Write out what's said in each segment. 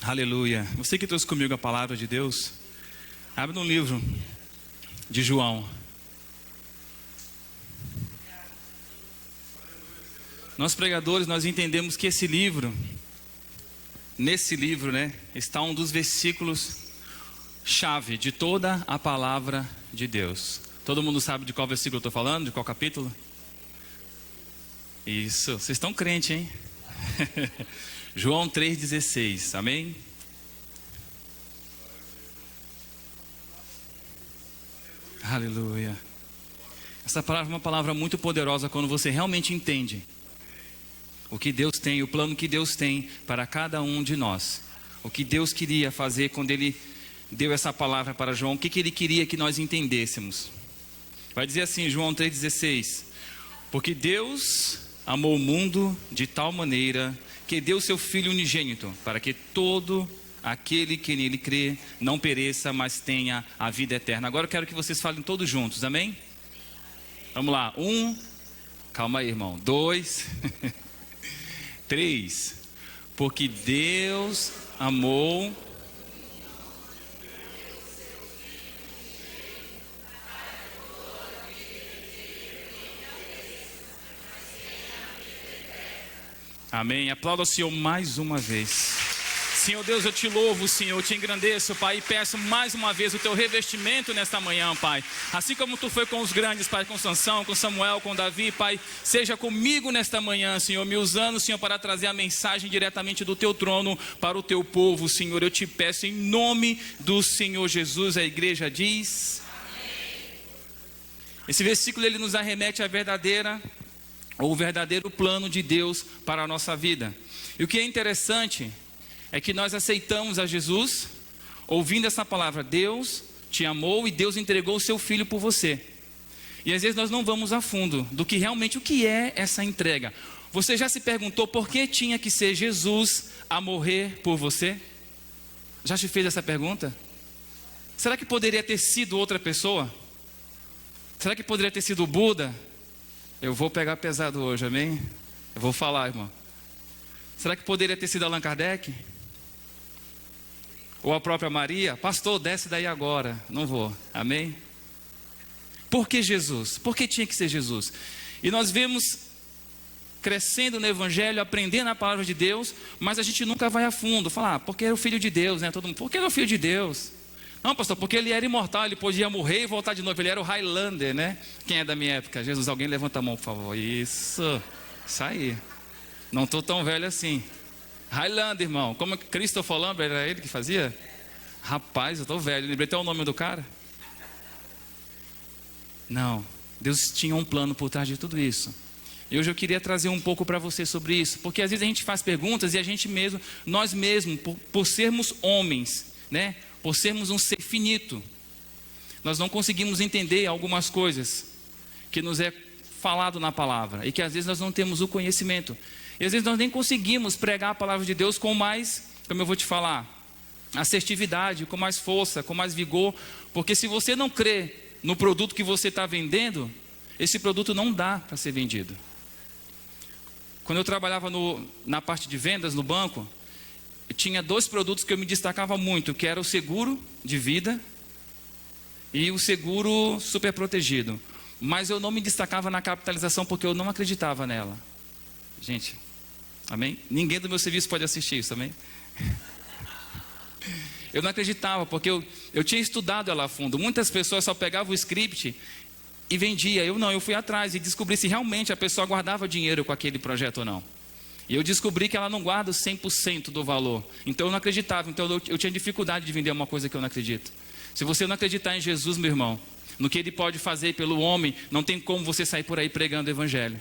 Aleluia. Você que trouxe comigo a palavra de Deus, abre no livro de João. Nós pregadores, nós entendemos que nesse livro, está um dos versículos chave de toda a palavra de Deus. Todo mundo sabe de qual versículo eu estou falando? De qual capítulo? Isso, vocês estão crentes, hein? João 3,16, amém? Aleluia. Essa palavra é uma palavra muito poderosa quando você realmente entende o que Deus tem, o plano que Deus tem para cada um de nós. O que Deus queria fazer quando Ele deu essa palavra para João, o que Ele queria que nós entendêssemos. Vai dizer assim, João 3,16: porque Deus amou o mundo de tal maneira que deu seu Filho unigênito, para que todo aquele que nele crê não pereça, mas tenha a vida eterna. Agora eu quero que vocês falem todos juntos, amém? Vamos lá, 1, calma aí, irmão, 2, 3, porque Deus amou. Amém. Aplauda o Senhor mais uma vez. Senhor Deus, eu te louvo, Senhor, eu te engrandeço, Pai, e peço mais uma vez o teu revestimento nesta manhã, Pai. Assim como tu foi com os grandes, Pai, com Sansão, com Samuel, com Davi, Pai, seja comigo nesta manhã, Senhor, me usando, Senhor, para trazer a mensagem diretamente do teu trono para o teu povo, Senhor. Eu te peço em nome do Senhor Jesus. A igreja diz amém. Esse versículo, ele nos arremete à o verdadeiro plano de Deus para a nossa vida. E o que é interessante é que nós aceitamos a Jesus, ouvindo essa palavra: Deus te amou e Deus entregou o seu Filho por você. E às vezes nós não vamos a fundo do que realmente, o que é essa entrega. Você já se perguntou por que tinha que ser Jesus a morrer por você? Já te fez essa pergunta? Será que poderia ter sido outra pessoa? Será que poderia ter sido Buda? Eu vou pegar pesado hoje, amém? Eu vou falar, irmão. Será que poderia ter sido Allan Kardec? Ou a própria Maria? Pastor, desce daí agora. Não vou, amém? Por que Jesus? Por que tinha que ser Jesus? E nós vemos crescendo no Evangelho, aprendendo a palavra de Deus, mas a gente nunca vai a fundo. Falar, porque era o Filho de Deus, né? Todo mundo, porque era o Filho de Deus? Não, pastor, porque ele era imortal, ele podia morrer e voltar de novo. Ele era o Highlander, né? Quem é da minha época? Jesus, alguém levanta a mão, por favor. Isso aí. Não estou tão velho assim. Highlander, irmão. Como Christopher Lambert, era ele que fazia? Rapaz, eu estou velho. Lembrei até o nome do cara. Não. Deus tinha um plano por trás de tudo isso. E hoje eu queria trazer um pouco para você sobre isso. Porque às vezes a gente faz perguntas e a gente mesmo, nós mesmos, por sermos homens, né? Por sermos um ser finito, nós não conseguimos entender algumas coisas que nos é falado na palavra, e que às vezes nós não temos o conhecimento, e às vezes nós nem conseguimos pregar a palavra de Deus com mais, como eu vou te falar, assertividade, com mais força, com mais vigor, porque se você não crê no produto que você está vendendo, esse produto não dá para ser vendido. Quando eu trabalhava na parte de vendas no banco, eu tinha 2 produtos que eu me destacava muito, que era o seguro de vida e o seguro super protegido. Mas eu não me destacava na capitalização porque eu não acreditava nela. Gente, amém? Ninguém do meu serviço pode assistir isso, amém? Eu não acreditava porque eu tinha estudado ela a fundo. Muitas pessoas só pegavam o script e vendia. Eu fui atrás e descobri se realmente a pessoa guardava dinheiro com aquele projeto ou não. E eu descobri que ela não guarda 100% do valor. Então eu não acreditava. Então eu tinha dificuldade de vender uma coisa que eu não acredito. Se você não acreditar em Jesus, meu irmão, no que Ele pode fazer pelo homem, não tem como você sair por aí pregando o Evangelho.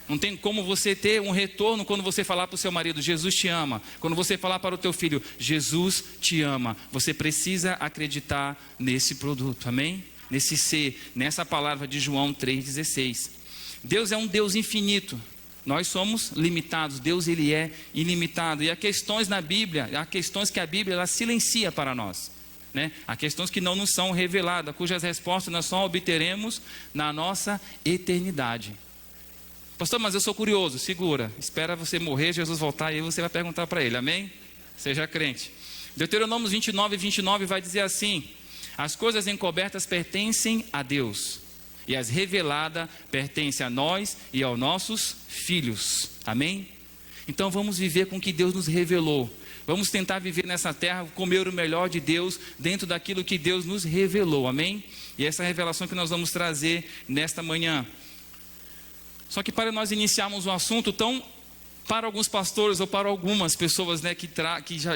Não tem como você ter um retorno quando você falar para o seu marido: Jesus te ama. Quando você falar para o teu filho: Jesus te ama. Você precisa acreditar nesse produto, amém? Nesse ser, nessa palavra de João 3,16. Deus é um Deus infinito. Nós somos limitados, Deus ele é ilimitado. E há questões na Bíblia, há questões que a Bíblia ela silencia para nós, né? Há questões que não nos são reveladas, cujas respostas nós só obteremos na nossa eternidade. Pastor, mas eu sou curioso. Segura, espera você morrer, Jesus voltar e aí você vai perguntar para ele, amém? Seja crente. Deuteronômio 29 vai dizer assim: as coisas encobertas pertencem a Deus, e as reveladas pertencem a nós e aos nossos filhos. Amém? Então vamos viver com o que Deus nos revelou. Vamos tentar viver nessa terra, comer o melhor de Deus, dentro daquilo que Deus nos revelou. Amém? E essa revelação que nós vamos trazer nesta manhã. Só que para nós iniciarmos um assunto tão, para alguns pastores ou para algumas pessoas, né, que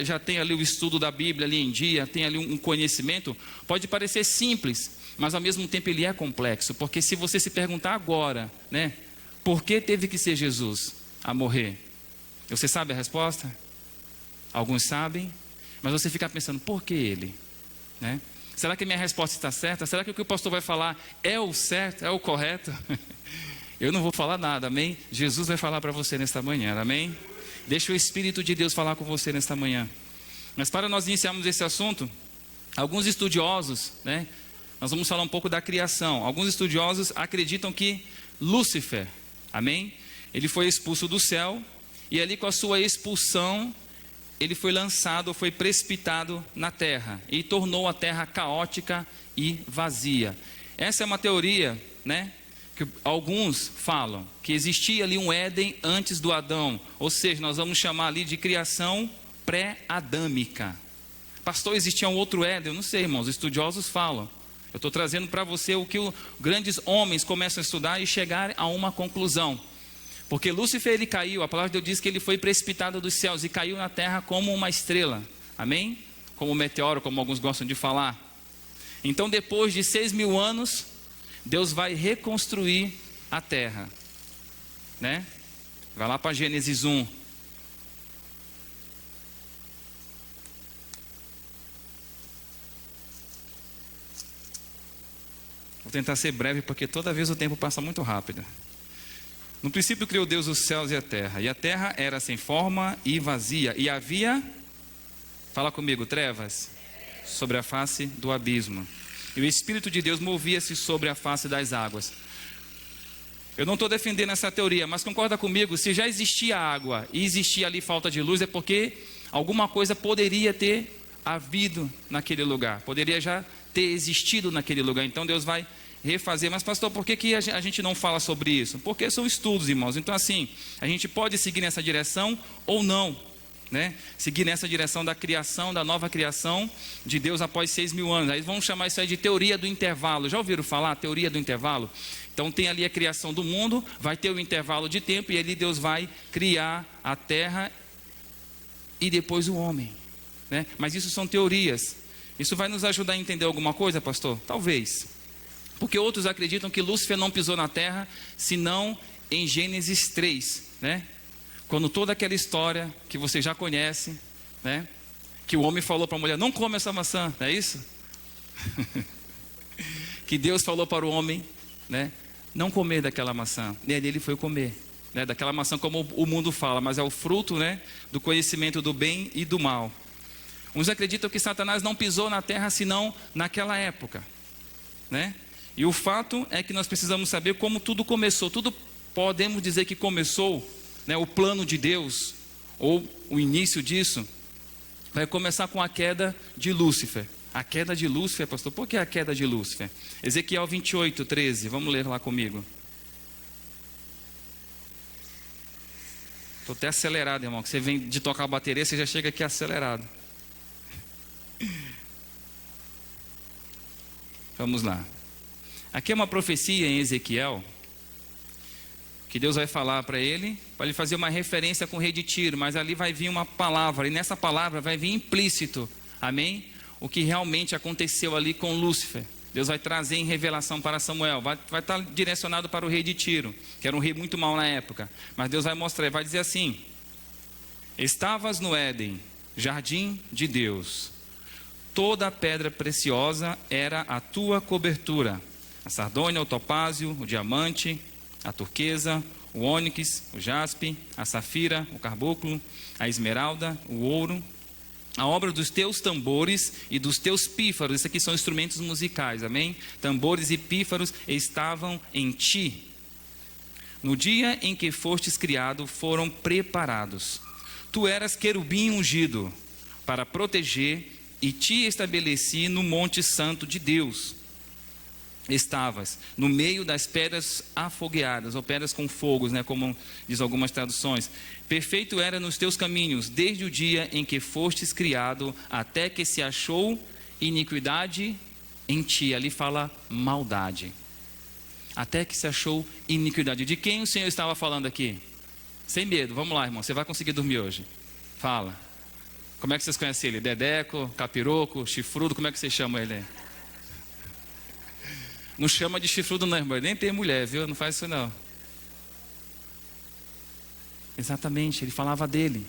já tem ali o estudo da Bíblia ali em dia, tem ali um conhecimento, pode parecer simples, mas ao mesmo tempo ele é complexo, porque se você se perguntar agora, né, por que teve que ser Jesus a morrer? Você sabe a resposta? Alguns sabem, mas você fica pensando, por que ele? Né? Será que a minha resposta está certa? Será que o que o pastor vai falar é o certo, é o correto? Eu não vou falar nada, amém? Jesus vai falar para você nesta manhã, amém? Deixa o Espírito de Deus falar com você nesta manhã. Mas para nós iniciarmos esse assunto, alguns estudiosos, né? Nós vamos falar um pouco da criação. Alguns estudiosos acreditam que Lúcifer, amém? Ele foi expulso do céu e ali com a sua expulsão, ele foi lançado, foi precipitado na terra e tornou a terra caótica e vazia. Essa é uma teoria, né? Que alguns falam que existia ali um Éden antes do Adão, ou seja, nós vamos chamar ali de criação pré-adâmica. Pastor, existia um outro Éden? Eu não sei, irmãos, estudiosos falam. Eu estou trazendo para você o que os grandes homens começam a estudar e chegar a uma conclusão. Porque Lúcifer, ele caiu, a palavra de Deus diz que ele foi precipitado dos céus e caiu na terra como uma estrela, amém? Como um meteoro, como alguns gostam de falar. Então depois de 6.000 anos, Deus vai reconstruir a terra, né? Vai lá para Gênesis 1. Vou tentar ser breve, porque toda vez o tempo passa muito rápido. No princípio criou Deus os céus e a terra era sem forma e vazia, e havia, fala comigo, trevas sobre a face do abismo. E o Espírito de Deus movia-se sobre a face das águas. Eu não estou defendendo essa teoria, mas concorda comigo, se já existia água e existia ali falta de luz, é porque alguma coisa poderia ter havido naquele lugar, poderia já ter existido naquele lugar. Então Deus vai refazer. Mas pastor, por que a gente não fala sobre isso? Porque são estudos, irmãos. Então assim, a gente pode seguir nessa direção ou não, né? Seguir nessa direção da criação, da nova criação de Deus após 6.000 anos. Aí vamos chamar isso aí de teoria do intervalo. Já ouviram falar teoria do intervalo? Então tem ali a criação do mundo, vai ter o intervalo de tempo e ali Deus vai criar a terra e depois o homem, né? Mas isso são teorias. Isso vai nos ajudar a entender alguma coisa, pastor? Talvez. Porque outros acreditam que Lúcifer não pisou na terra, senão em Gênesis 3, né? Quando toda aquela história que você já conhece, né? Que o homem falou para a mulher, não come essa maçã, não é isso? Que Deus falou para o homem, né? Não comer daquela maçã. E ali ele foi comer, né? Daquela maçã como o mundo fala, mas é o fruto, né? Do conhecimento do bem e do mal. Uns acreditam que Satanás não pisou na terra, senão naquela época, né? E o fato é que nós precisamos saber como tudo começou. Tudo podemos dizer que começou, né, o plano de Deus, ou o início disso, vai começar com a queda de Lúcifer. A queda de Lúcifer, pastor, por que a queda de Lúcifer? Ezequiel 28, 13, vamos ler lá comigo. Estou até acelerado, irmão, que você vem de tocar a bateria, você já chega aqui acelerado. Vamos lá. Aqui é uma profecia em Ezequiel, que Deus vai falar para ele fazer uma referência com o rei de Tiro, mas ali vai vir uma palavra, e nessa palavra vai vir implícito, amém? O que realmente aconteceu ali com Lúcifer. Deus vai trazer em revelação para Samuel, vai estar direcionado para o rei de Tiro, que era um rei muito mau na época, mas Deus vai mostrar, vai dizer assim: estavas no Éden, jardim de Deus, toda a pedra preciosa era a tua cobertura, a sardônia, o topázio, o diamante, a turquesa, o ônix, o jaspe, a safira, o carbunclo, a esmeralda, o ouro, a obra dos teus tambores e dos teus pífaros. Isso aqui são instrumentos musicais, amém? Tambores e pífaros estavam em ti. No dia em que fostes criado, foram preparados. Tu eras querubim ungido, para proteger, e te estabeleci no monte santo de Deus. Estavas no meio das pedras afogueadas, ou pedras com fogos, né, como diz algumas traduções. Perfeito era nos teus caminhos, desde o dia em que fostes criado, até que se achou iniquidade em ti. Ali fala maldade. Até que se achou iniquidade. De quem o Senhor estava falando aqui? Sem medo, vamos lá, irmão, você vai conseguir dormir hoje. Fala. Como é que vocês conhecem ele? Dedeco, capiroco, chifrudo, como é que vocês chamam ele? Não chama de chifrudo não, irmão, nem tem mulher, viu? Não faz isso não. Exatamente, ele falava dele.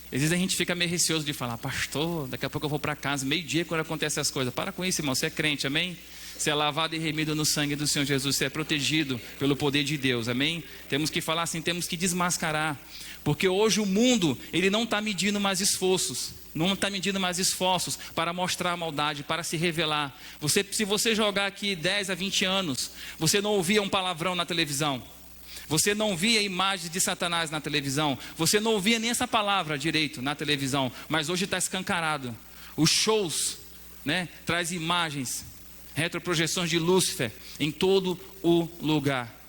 Às vezes a gente fica meio receoso de falar, pastor, daqui a pouco eu vou para casa, meio-dia quando acontecem as coisas. Para com isso, irmão, você é crente, amém? Você é lavado e remido no sangue do Senhor Jesus, você é protegido pelo poder de Deus, amém? Temos que falar assim, temos que desmascarar, porque hoje o mundo, ele não está medindo mais esforços, não está medindo mais esforços para mostrar a maldade, para se revelar. Se você jogar aqui 10 a 20 anos, você não ouvia um palavrão na televisão, você não via imagens de Satanás na televisão, você não ouvia nem essa palavra direito na televisão, mas hoje está escancarado. Os shows, né, traz imagens, retroprojeções de Lúcifer em todo o lugar.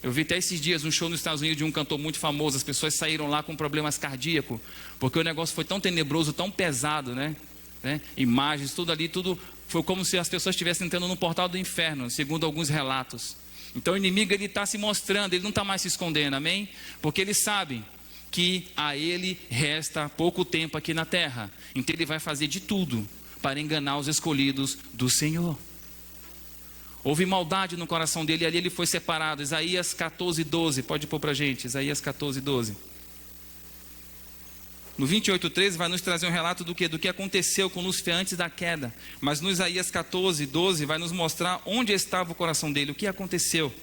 Eu vi até esses dias um show nos Estados Unidos de um cantor muito famoso. As pessoas saíram lá com problemas cardíacos, porque o negócio foi tão tenebroso, tão pesado, né? Imagens, tudo ali, tudo foi como se as pessoas estivessem entrando no portal do inferno, segundo alguns relatos. Então o inimigo, ele está se mostrando, ele não está mais se escondendo, amém? Porque ele sabe que a ele resta pouco tempo aqui na terra. Então ele vai fazer de tudo para enganar os escolhidos do Senhor. Houve maldade no coração dele e ali ele foi separado. Isaías 14:12, pode pôr para a gente, Isaías 14:12. No 28:13 vai nos trazer um relato do que aconteceu com Lúcifer antes da queda. Mas no Isaías 14:12 vai nos mostrar onde estava o coração dele, o que aconteceu.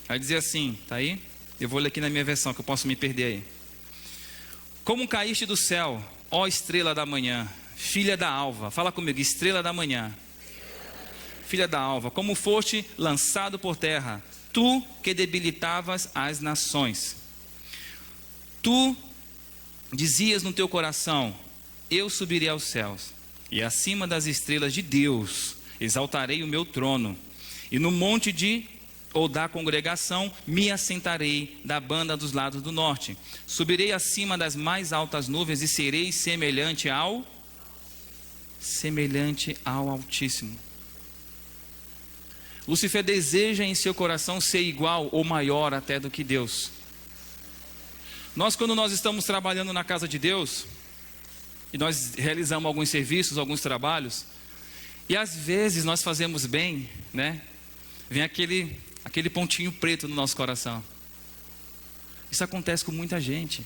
Vai dizer assim, tá aí? Eu vou ler aqui na minha versão, que eu posso me perder aí. Como caíste do céu, ó estrela da manhã, filha da alva. Fala comigo, estrela da manhã. Filha da alva, como foste lançado por terra, tu que debilitavas as nações. Tu dizias no teu coração, eu subirei aos céus, e acima das estrelas de Deus exaltarei o meu trono, e no monte da congregação me assentarei da banda dos lados do norte. Subirei acima das mais altas nuvens e serei semelhante ao Altíssimo. Lúcifer deseja em seu coração ser igual ou maior até do que Deus. Quando nós estamos trabalhando na casa de Deus, e nós realizamos alguns serviços, alguns trabalhos, e às vezes nós fazemos bem, né? Vem aquele pontinho preto no nosso coração. Isso acontece com muita gente,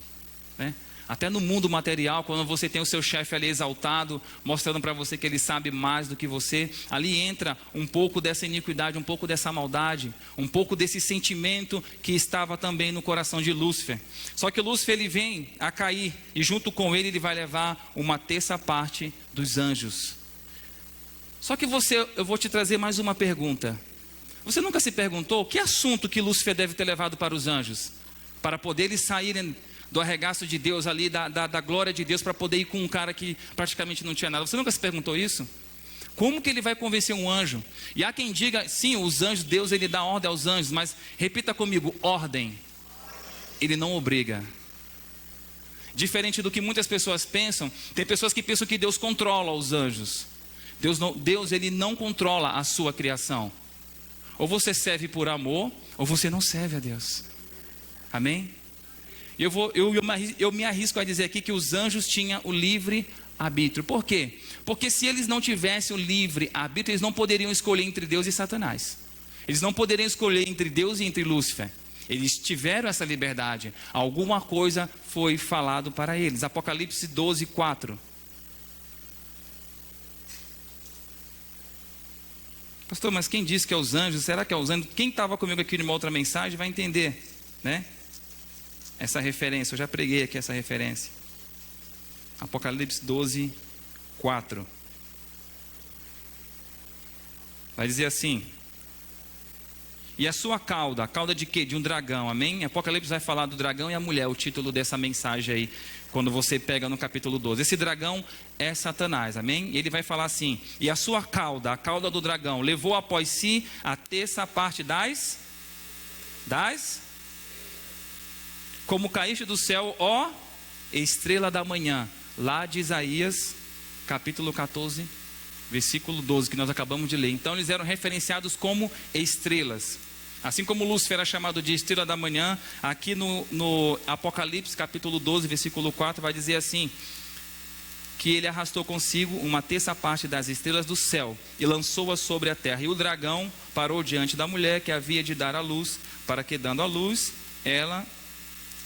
né? Até no mundo material, quando você tem o seu chefe ali exaltado, mostrando para você que ele sabe mais do que você, ali entra um pouco dessa iniquidade, um pouco dessa maldade, um pouco desse sentimento que estava também no coração de Lúcifer. Só que Lúcifer, ele vem a cair, e junto com ele vai levar uma terça parte dos anjos. Só que eu vou te trazer mais uma pergunta. Você nunca se perguntou que assunto que Lúcifer deve ter levado para os anjos? Para poder eles saírem do arregaço de Deus ali, da glória de Deus, para poder ir com um cara que praticamente não tinha nada. Você nunca se perguntou isso? Como que ele vai convencer um anjo? E há quem diga, sim, os anjos, Deus, ele dá ordem aos anjos, mas repita comigo, ordem. Ele não obriga. Diferente do que muitas pessoas pensam, tem pessoas que pensam que Deus controla os anjos. Deus ele não controla a sua criação. Ou você serve por amor, ou você não serve a Deus. Amém? Eu me arrisco a dizer aqui que os anjos tinham o livre arbítrio. Por quê? Porque se eles não tivessem o livre arbítrio, eles não poderiam escolher entre Deus e Satanás. Eles não poderiam escolher entre Deus e entre Lúcifer. Eles tiveram essa liberdade. Alguma coisa foi falado para eles. Apocalipse 12:4. Pastor, mas quem disse que é os anjos? Será que é os anjos? Quem estava comigo aqui numa outra mensagem vai entender, né? Essa referência, eu já preguei aqui essa referência. Apocalipse 12:4. Vai dizer assim: E a sua cauda, a cauda de quê? De um dragão, amém? Apocalipse vai falar do dragão e a mulher, o título dessa mensagem aí, quando você pega no capítulo 12. Esse dragão é Satanás, amém? E ele vai falar assim: e a sua cauda, a cauda do dragão, levou após si a terça parte das como caíste do céu, ó estrela da manhã, lá de Isaías, capítulo 14, versículo 12, que nós acabamos de ler. Então eles eram referenciados como estrelas. Assim como Lúcifer era chamado de estrela da manhã, aqui no Apocalipse, capítulo 12, versículo 4, vai dizer assim: que ele arrastou consigo uma terça parte das estrelas do céu e lançou-as sobre a terra. E o dragão parou diante da mulher que havia de dar à luz, para que, dando à luz, ela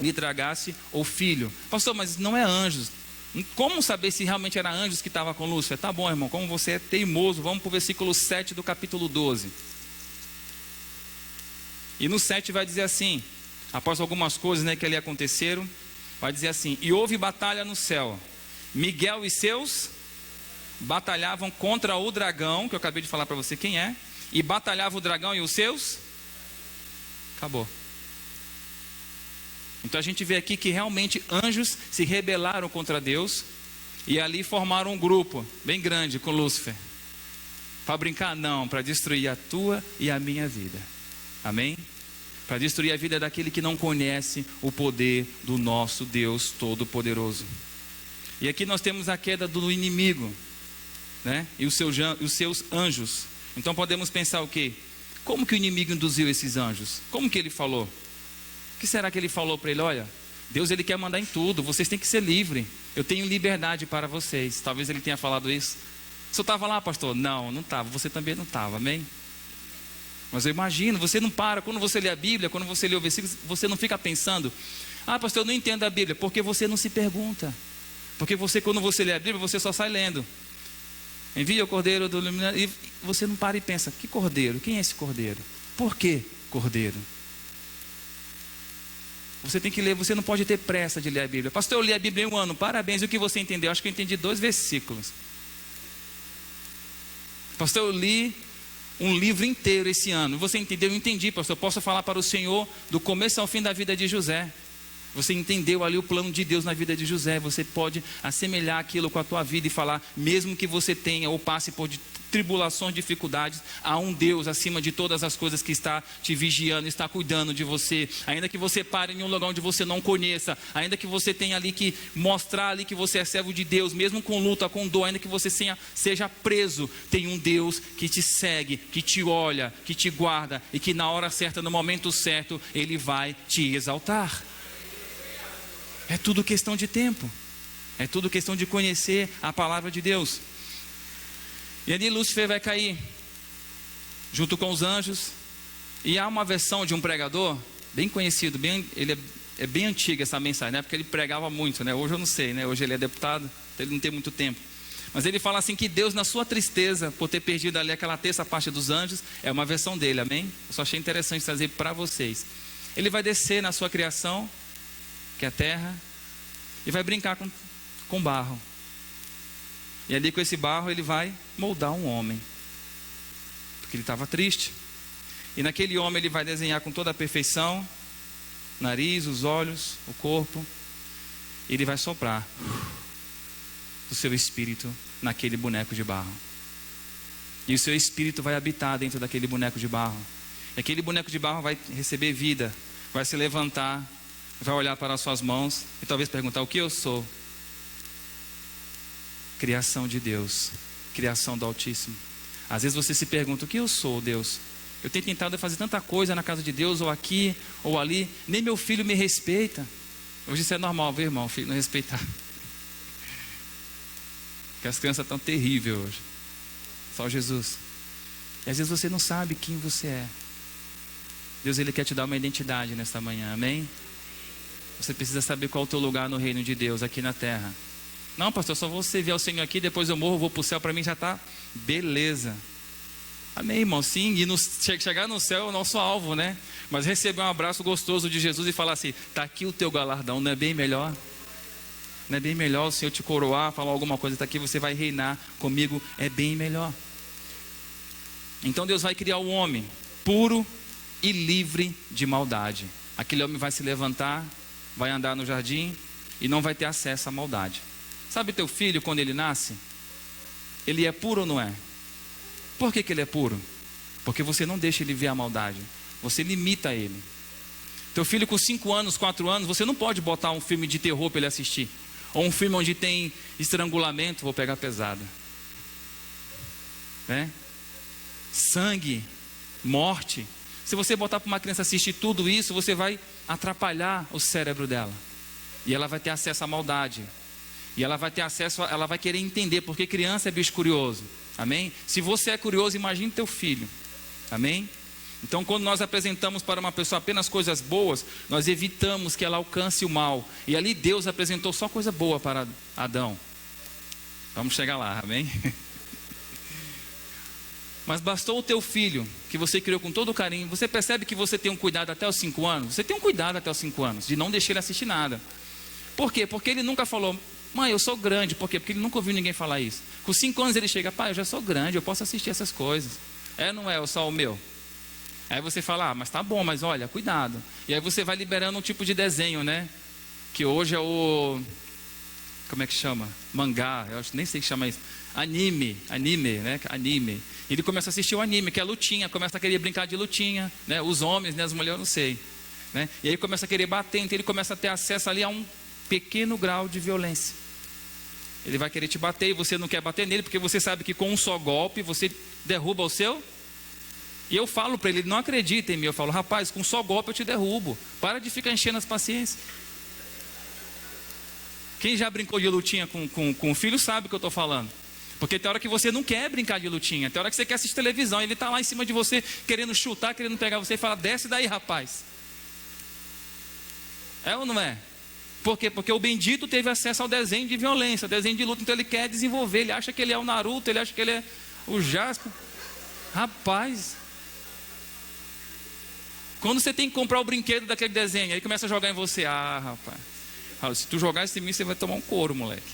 lhe tragasse o filho. Pastor, mas não é anjos. Como saber se realmente era anjos que estava com Lúcifer? Tá bom, irmão, como você é teimoso, vamos para o versículo 7 do capítulo 12. E no 7 vai dizer assim, após algumas coisas, né, que ali aconteceram, vai dizer assim: e houve batalha no céu. Miguel e seus batalhavam contra o dragão, que eu acabei de falar para você quem é, e batalhava o dragão e os seus. Acabou. Então a gente vê aqui que realmente anjos se rebelaram contra Deus e ali formaram um grupo bem grande com Lúcifer. Para brincar? Não, para destruir a tua e a minha vida. Amém? Para destruir a vida daquele que não conhece o poder do nosso Deus Todo-Poderoso. E aqui nós temos a queda do inimigo, né? E os seus anjos. Então podemos pensar o quê? Como que o inimigo induziu esses anjos? Como que ele falou? O que será que ele falou para ele? Olha, Deus, ele quer mandar em tudo, vocês têm que ser livres. Eu tenho liberdade para vocês. Talvez ele tenha falado isso. Você estava lá, pastor? Não, não estava. Você também não estava, amém? Mas eu imagino, você não para, quando você lê a Bíblia, quando você lê o versículo, você não fica pensando: ah, pastor, eu não entendo a Bíblia. Porque você não se pergunta. Porque você, quando você lê a Bíblia, você só sai lendo. Envia o cordeiro do iluminado. E você não para e pensa: que cordeiro? Quem é esse cordeiro? Por que cordeiro? Você tem que ler, você não pode ter pressa de ler a Bíblia. Pastor, eu li a Bíblia em um ano, parabéns, e o que você entendeu? Acho que eu entendi 2 versículos. Pastor, eu li um livro inteiro esse ano. Você entendeu? Eu entendi, pastor. Eu posso falar para o Senhor do começo ao fim da vida de José. Você entendeu ali o plano de Deus na vida de José. Você pode assemelhar aquilo com a tua vida e falar, mesmo que você tenha ou passe por tribulações, dificuldades, há um Deus acima de todas as coisas que está te vigiando, está cuidando de você. Ainda que você pare em um lugar onde você não conheça, ainda que você tenha ali que mostrar ali que você é servo de Deus, mesmo com luta, com dor, ainda que você seja preso, tem um Deus que te segue, que te olha, que te guarda e que na hora certa, no momento certo, Ele vai te exaltar. É tudo questão de tempo. É tudo questão de conhecer a palavra de Deus. E ali Lúcifer vai cair junto com os anjos. E há uma versão de um pregador bem conhecido, ele é bem antiga essa mensagem, né? Porque ele pregava muito, né? Hoje eu não sei, né? Hoje ele é deputado, então ele não tem muito tempo. Mas ele fala assim que Deus, na sua tristeza por ter perdido ali aquela terça parte dos anjos, é uma versão dele, amém? Eu só achei interessante trazer para vocês. Ele vai descer na sua criação, que é a terra, e vai brincar com barro. E ali com esse barro ele vai moldar um homem, porque ele estava triste. E naquele homem ele vai desenhar com toda a perfeição, nariz, os olhos, o corpo. E ele vai soprar do seu espírito naquele boneco de barro. E o seu espírito vai habitar dentro daquele boneco de barro. E aquele boneco de barro vai receber vida, vai se levantar, vai olhar para as suas mãos e talvez perguntar: o que eu sou? Criação de Deus, criação do Altíssimo. Às vezes você se pergunta: o que eu sou, Deus? Eu tenho tentado fazer tanta coisa na casa de Deus, ou aqui, ou ali, nem meu filho me respeita. Hoje isso é normal, viu, irmão? O filho não respeitar. Porque as crianças estão terríveis hoje. Só Jesus. E às vezes você não sabe quem você é. Deus, Ele quer te dar uma identidade nesta manhã, amém? Você precisa saber qual é o teu lugar no reino de Deus, aqui na terra. Não, pastor, só vou servir ao Senhor aqui, depois eu morro, vou para o céu, para mim já está beleza. Amém, irmão? Sim, e chegar no céu é o nosso alvo, né? Mas receber um abraço gostoso de Jesus e falar assim: está aqui o teu galardão, não é bem melhor? Não é bem melhor o Senhor te coroar, falar alguma coisa, está aqui, você vai reinar comigo, é bem melhor. Então Deus vai criar o homem puro, e livre de maldade. Aquele homem vai se levantar, vai andar no jardim e não vai ter acesso à maldade. Sabe teu filho, quando ele nasce, ele é puro ou não é? Por que ele é puro? Porque você não deixa ele ver a maldade, você limita ele. Teu filho com 5 anos, 4 anos, você não pode botar um filme de terror para ele assistir, ou um filme onde tem estrangulamento, vou pegar pesado, né? Sangue, morte. Se você botar para uma criança assistir tudo isso, você vai atrapalhar o cérebro dela, e ela vai ter acesso à maldade, e ela vai ter acesso, ela vai querer entender, porque criança é bicho curioso, amém? Se você é curioso, imagine teu filho, amém? Então, quando nós apresentamos para uma pessoa apenas coisas boas, nós evitamos que ela alcance o mal. E ali Deus apresentou só coisa boa para Adão. Vamos chegar lá, amém? Mas bastou o teu filho, que você criou com todo carinho. Você percebe que você tem um cuidado até os 5 anos? Você tem um cuidado até os 5 anos, de não deixar ele assistir nada. Por quê? Porque ele nunca falou, mãe, eu sou grande. Por quê? Porque ele nunca ouviu ninguém falar isso. Com 5 anos ele chega, pai, eu já sou grande, eu posso assistir essas coisas. É, não é só o meu? Aí você fala, mas tá bom, mas olha, cuidado. E aí você vai liberando um tipo de desenho, né? Que hoje é o... Como é que chama? Mangá, eu nem sei que chama isso. Anime, né? Anime. Ele começa a assistir o anime, que é lutinha, começa a querer brincar de lutinha, né? Os homens, né? As mulheres, eu não sei, né? E aí começa a querer bater, então ele começa a ter acesso ali a um pequeno grau de violência. Ele vai querer te bater e você não quer bater nele, porque você sabe que com um só golpe você derruba o seu... E eu falo para ele, não acredita em mim. Eu falo, rapaz, com um só golpe eu te derrubo. Para de ficar enchendo as paciências. Quem já brincou de lutinha com o filho sabe o que eu estou falando. Porque tem hora que você não quer brincar de lutinha. Tem hora que você quer assistir televisão. Ele está lá em cima de você, querendo chutar, querendo pegar você e fala, desce daí, rapaz. É ou não é? Por quê? Porque o bendito teve acesso ao desenho de violência, ao desenho de luta. Então ele quer desenvolver. Ele acha que ele é o Naruto, ele acha que ele é o Jasper. Rapaz... Quando você tem que comprar o brinquedo daquele desenho, aí começa a jogar em você. Ah, rapaz. Fala, se tu jogar isso em mim, você vai tomar um couro, moleque.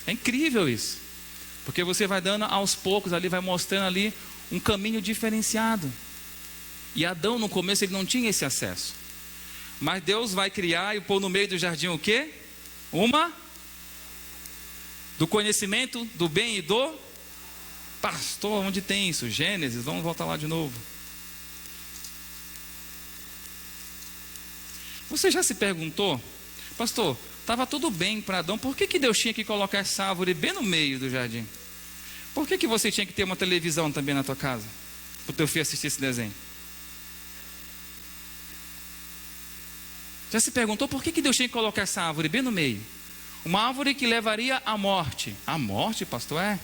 É incrível isso. Porque você vai dando aos poucos ali, vai mostrando ali um caminho diferenciado. E Adão no começo ele não tinha esse acesso. Mas Deus vai criar e pôr no meio do jardim o quê? Do conhecimento do bem e do... Pastor, onde tem isso? Gênesis, vamos voltar lá de novo. Você já se perguntou, pastor, estava tudo bem para Adão, por que Deus tinha que colocar essa árvore bem no meio do jardim? Por que você tinha que ter uma televisão também na tua casa, para o teu filho assistir esse desenho? Já se perguntou por que Deus tinha que colocar essa árvore bem no meio? Uma árvore que levaria à morte. A morte, pastor, é?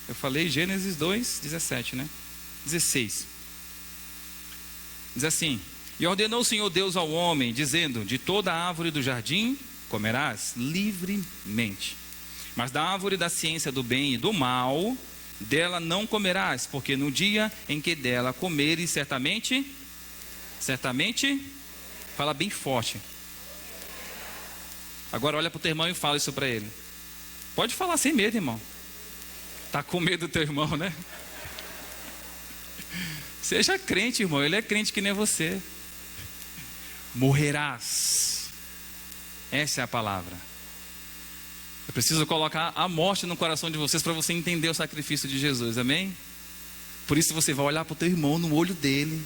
Eu falei Gênesis 2, 17, né? 16. Diz assim... E ordenou o Senhor Deus ao homem, dizendo, de toda a árvore do jardim comerás livremente, mas da árvore da ciência do bem e do mal, dela não comerás, porque no dia em que dela comeres, certamente, fala bem forte. Agora olha para o teu irmão e fala isso para ele. Pode falar sem medo, irmão. Está com medo do teu irmão, né? Seja crente, irmão, ele é crente que nem você. Morrerás. Essa é a palavra. Eu preciso colocar a morte no coração de vocês para você entender o sacrifício de Jesus, amém? Por isso você vai olhar para o teu irmão no olho dele.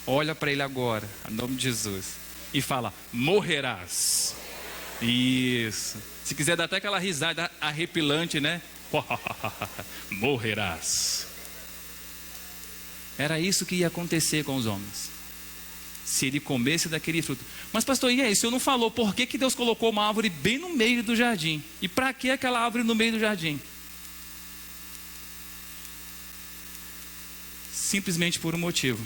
Olha para ele agora, em nome de Jesus, e fala, morrerás. Isso. Se quiser dar até aquela risada arrepilante, né? Morrerás. Era isso que ia acontecer com os homens, se ele comesse daquele fruto. Mas pastor, e aí, o senhor não falou por que Deus colocou uma árvore bem no meio do jardim? E para que aquela árvore no meio do jardim? Simplesmente por um motivo.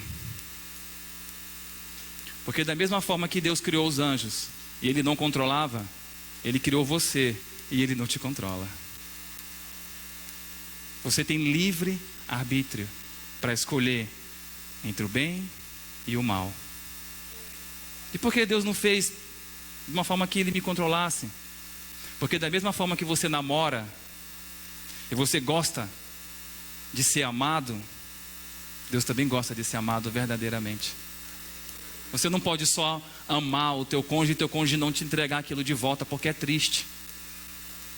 Porque da mesma forma que Deus criou os anjos e ele não controlava, ele criou você e ele não te controla. Você tem livre arbítrio para escolher entre o bem e o mal. E por que Deus não fez de uma forma que ele me controlasse? Porque da mesma forma que você namora e você gosta de ser amado, Deus também gosta de ser amado verdadeiramente. Você não pode só amar o teu cônjuge e teu cônjuge não te entregar aquilo de volta, porque é triste.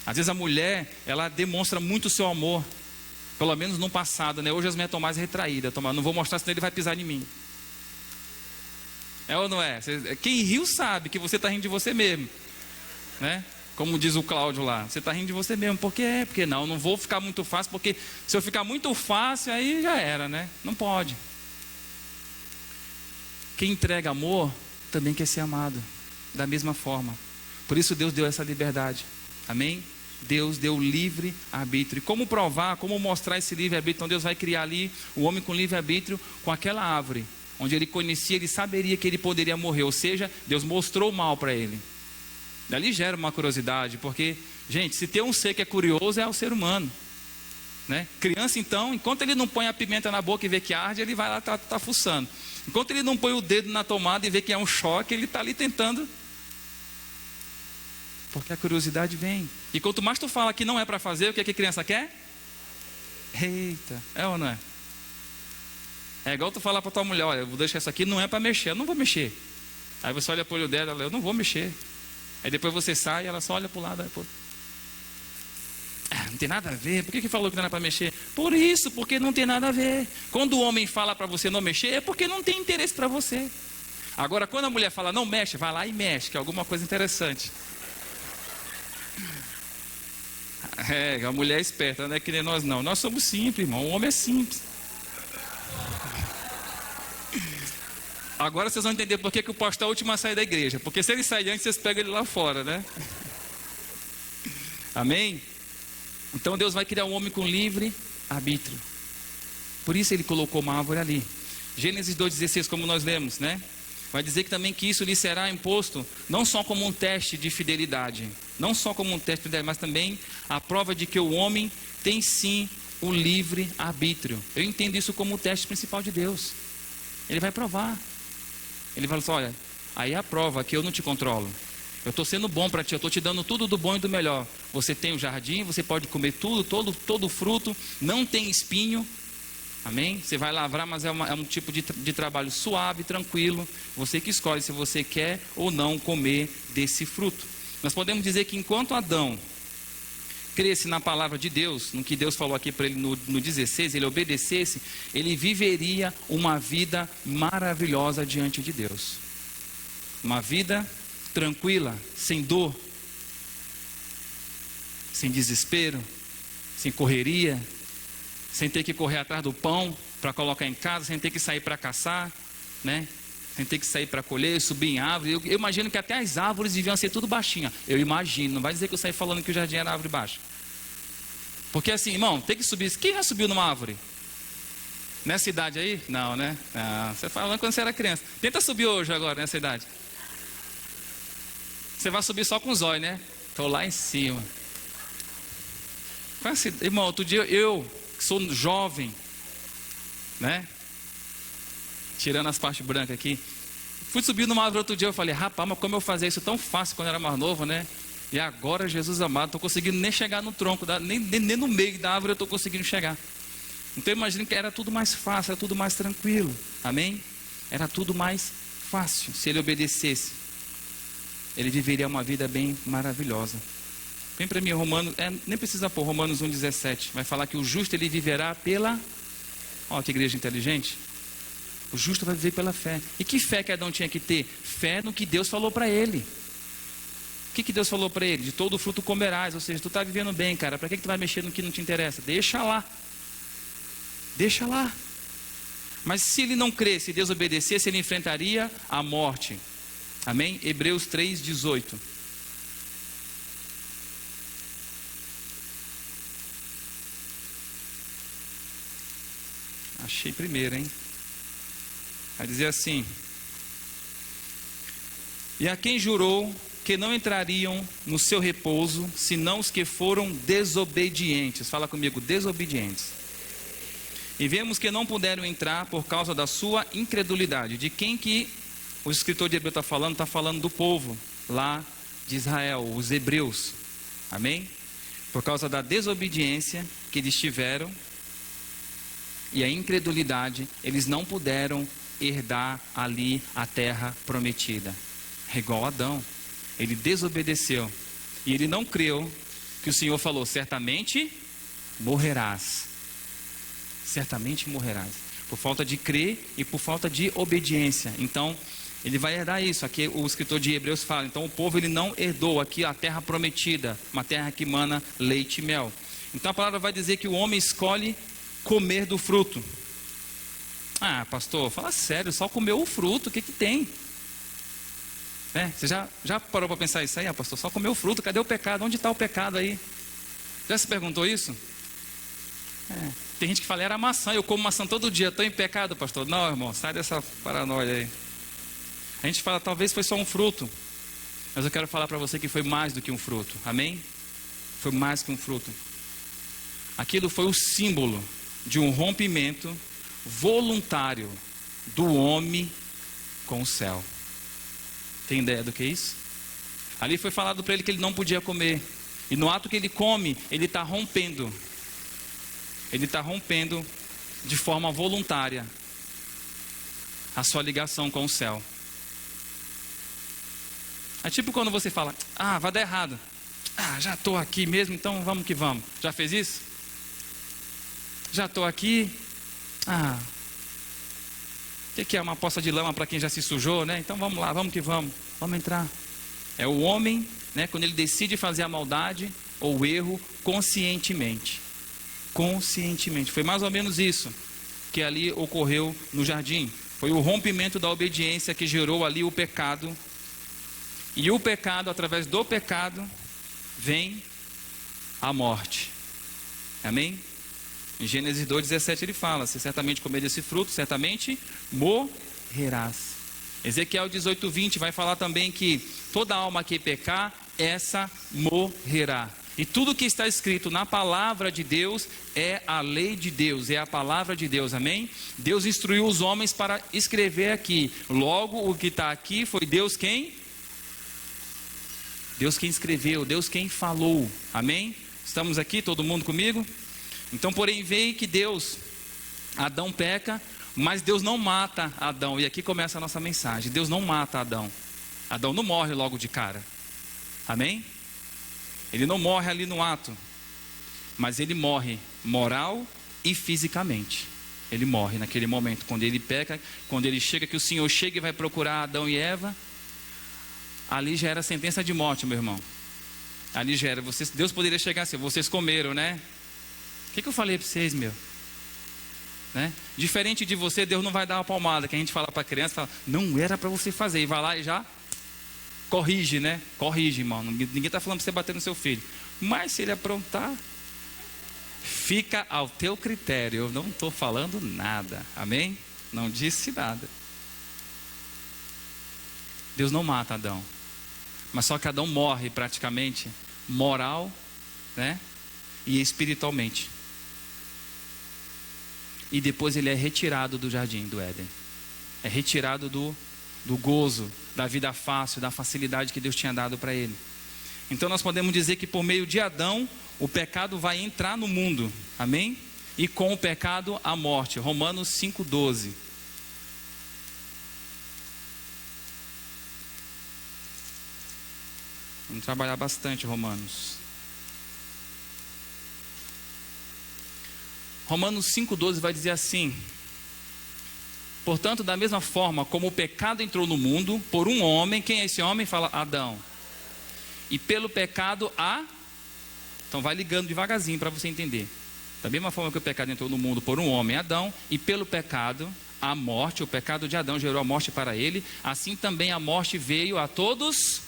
Às vezes a mulher, ela demonstra muito o seu amor, pelo menos no passado, né? Hoje as mulheres estão mais retraídas, não vou mostrar, senão ele vai pisar em mim. É ou não é? Quem riu sabe que você está rindo de você mesmo, né? Como diz o Cláudio lá, você está rindo de você mesmo. Por quê? Porque não vou ficar muito fácil, porque se eu ficar muito fácil, aí já era, né? Não pode. Quem entrega amor, também quer ser amado, da mesma forma. Por isso Deus deu essa liberdade, amém? Deus deu livre arbítrio. E como provar, como mostrar esse livre arbítrio? Então Deus vai criar ali o homem com livre arbítrio, com aquela árvore, onde ele conhecia, ele saberia que ele poderia morrer. Ou seja, Deus mostrou o mal para ele. Dali gera uma curiosidade, porque, gente, se tem um ser que é curioso, é o ser humano, né? Criança, então, enquanto ele não põe a pimenta na boca e vê que arde, ele vai lá, tá fuçando. Enquanto ele não põe o dedo na tomada e vê que é um choque, ele está ali tentando, porque a curiosidade vem. E quanto mais tu fala que não é para fazer, o que é que a criança quer? Eita, é ou não é? É igual tu falar para tua mulher: olha, eu vou deixar isso aqui, não é para mexer, eu não vou mexer. Aí você olha para o olho dela, ela: eu não vou mexer. Aí depois você sai, ela só olha para o lado. Não tem nada a ver, por que falou que não era para mexer? Por isso, porque não tem nada a ver. Quando o homem fala para você não mexer, é porque não tem interesse para você. Agora, quando a mulher fala não mexe, vai lá e mexe, que é alguma coisa interessante. A mulher é esperta, não é que nem nós não. Nós somos simples, irmão, o homem é simples. Agora vocês vão entender por que o pastor é o último a sair da igreja. Porque se ele sair antes, vocês pegam ele lá fora, né? Amém? Então Deus vai criar um homem com livre arbítrio. Por isso ele colocou uma árvore ali. Gênesis 2,16, como nós lemos, né? Vai dizer que também que isso lhe será imposto, não só como um teste de fidelidade, não só como um teste de fidelidade, mas também a prova de que o homem tem sim o livre arbítrio. Eu entendo isso como o teste principal de Deus. Ele vai provar. Ele fala assim: olha, aí é a prova que eu não te controlo. Eu estou sendo bom para ti, eu estou te dando tudo do bom e do melhor. Você tem o jardim, você pode comer tudo, todo fruto, não tem espinho. Amém? Você vai lavrar, mas é um tipo de trabalho suave, tranquilo. Você que escolhe se você quer ou não comer desse fruto. Nós podemos dizer que enquanto Adão cresce na palavra de Deus, no que Deus falou aqui para ele no 16, ele obedecesse, ele viveria uma vida maravilhosa diante de Deus. Uma vida tranquila, sem dor, sem desespero, sem correria, sem ter que correr atrás do pão para colocar em casa, sem ter que sair para caçar, né? Sem ter que sair para colher, subir em árvore. Eu imagino que até as árvores deviam ser tudo baixinhas. Eu imagino, não vai dizer que eu saí falando que o jardim era árvore baixa. Porque assim, irmão, tem que subir. Quem já subiu numa árvore? Nessa idade aí? Não, né? Não, você falando quando você era criança. Tenta subir hoje agora, nessa idade. Você vai subir só com os olhos, né? Estou lá em cima. Irmão, outro dia eu, que sou jovem, né? Tirando as partes brancas aqui. Fui subir numa árvore outro dia, eu falei: rapaz, mas como eu fazia isso tão fácil quando eu era mais novo, né? E agora, Jesus amado, estou conseguindo nem chegar no tronco, nem no meio da árvore eu estou conseguindo chegar. Então eu imagino que era tudo mais fácil, era tudo mais tranquilo. Amém? Era tudo mais fácil. Se ele obedecesse, ele viveria uma vida bem maravilhosa. Vem para mim, Romanos, nem precisa pôr, Romanos 1,17. Vai falar que o justo ele viverá pela... Olha que igreja inteligente. O justo vai viver pela fé. E que fé que Adão tinha que ter? Fé no que Deus falou para ele. O que Deus falou para ele? De todo fruto comerás. Ou seja, tu está vivendo bem, cara. Para que tu vai mexer no que não te interessa? Deixa lá. Deixa lá. Mas se ele não cresce e Deus obedecesse, ele enfrentaria a morte. Amém? Hebreus 3,18. Achei primeiro, hein? Vai dizer assim: e a quem jurou que não entrariam no seu repouso, senão os que foram desobedientes. Fala comigo, desobedientes. E vemos que não puderam entrar por causa da sua incredulidade. De quem que o escritor de Hebreu está falando? Está falando do povo lá de Israel, os hebreus. Amém? Por causa da desobediência que eles tiveram, e a incredulidade, eles não puderam herdar ali a terra prometida. É igual Adão, ele desobedeceu e ele não creu que o Senhor falou: certamente morrerás. Certamente morrerás. Por falta de crer e por falta de obediência. Então, ele vai herdar isso. Aqui o escritor de Hebreus fala: então o povo ele não herdou aqui a terra prometida, uma terra que mana leite e mel. Então a palavra vai dizer que o homem escolhe comer do fruto. Ah, pastor, fala sério, só comeu o fruto, o que tem? Você já parou para pensar isso aí? Ah, pastor, só comeu o fruto, cadê o pecado? Onde está o pecado aí? Já se perguntou isso? Tem gente que fala: era maçã, eu como maçã todo dia, estou em pecado, pastor. Não, irmão, sai dessa paranoia aí. A gente fala: talvez foi só um fruto, mas eu quero falar para você que foi mais do que um fruto, amém? Foi mais que um fruto. Aquilo foi o símbolo de um rompimento voluntário do homem com o céu. Tem ideia do que é isso? Ali foi falado para ele que ele não podia comer, e no ato que ele come, ele está rompendo. Ele está rompendo de forma voluntária a sua ligação com o céu. É tipo quando você fala: ah, vai dar errado. Ah, já estou aqui mesmo, então vamos que vamos. Já fez isso? Já estou aqui. Ah, o que é uma poça de lama para quem já se sujou, né? Então vamos lá, vamos que vamos. Vamos entrar. É o homem, né, quando ele decide fazer a maldade ou o erro conscientemente. Conscientemente. Foi mais ou menos isso que ali ocorreu no jardim. Foi o rompimento da obediência que gerou ali o pecado. E o pecado, através do pecado, vem a morte. Amém? Em Gênesis 2,17 ele fala: se certamente comer desse fruto, certamente morrerás. Ezequiel 18:20 vai falar também que toda alma que pecar, essa morrerá. E tudo que está escrito na palavra de Deus é a lei de Deus, é a palavra de Deus, amém? Deus instruiu os homens para escrever aqui. Logo, o que está aqui foi Deus quem? Deus quem escreveu, Deus quem falou, amém? Estamos aqui, todo mundo comigo? Então, porém, veio que Adão peca, mas Deus não mata Adão. E aqui começa a nossa mensagem: Deus não mata Adão. Adão não morre logo de cara, amém? Ele não morre ali no ato, mas ele morre moral e fisicamente. Ele morre naquele momento, quando ele peca, quando ele chega, que o Senhor chega e vai procurar Adão e Eva. Ali já era sentença de morte, meu irmão. Ali já era, Deus poderia chegar assim: vocês comeram, né? O que eu falei para vocês, meu? Né? Diferente de você, Deus não vai dar uma palmada, que a gente fala para a criança, fala: não era para você fazer, e vai lá e já corrige, né? Corrige, irmão. Ninguém está falando para você bater no seu filho, mas se ele aprontar, fica ao teu critério. Eu não estou falando nada, amém? Não disse nada. Deus não mata Adão, mas só que Adão morre praticamente moral, né, e espiritualmente. E depois ele é retirado do jardim do Éden. É retirado do gozo, da vida fácil, da facilidade que Deus tinha dado para ele. Então nós podemos dizer que por meio de Adão, o pecado vai entrar no mundo, amém? E com o pecado, a morte. Romanos 5,12. Vamos trabalhar bastante Romanos. Romanos 5,12 vai dizer assim: portanto, da mesma forma como o pecado entrou no mundo por um homem, quem é esse homem? Fala: Adão. E pelo pecado então vai ligando devagarzinho para você entender. Da mesma forma que o pecado entrou no mundo por um homem, Adão, e pelo pecado a morte, o pecado de Adão gerou a morte para ele, assim também a morte veio a todos,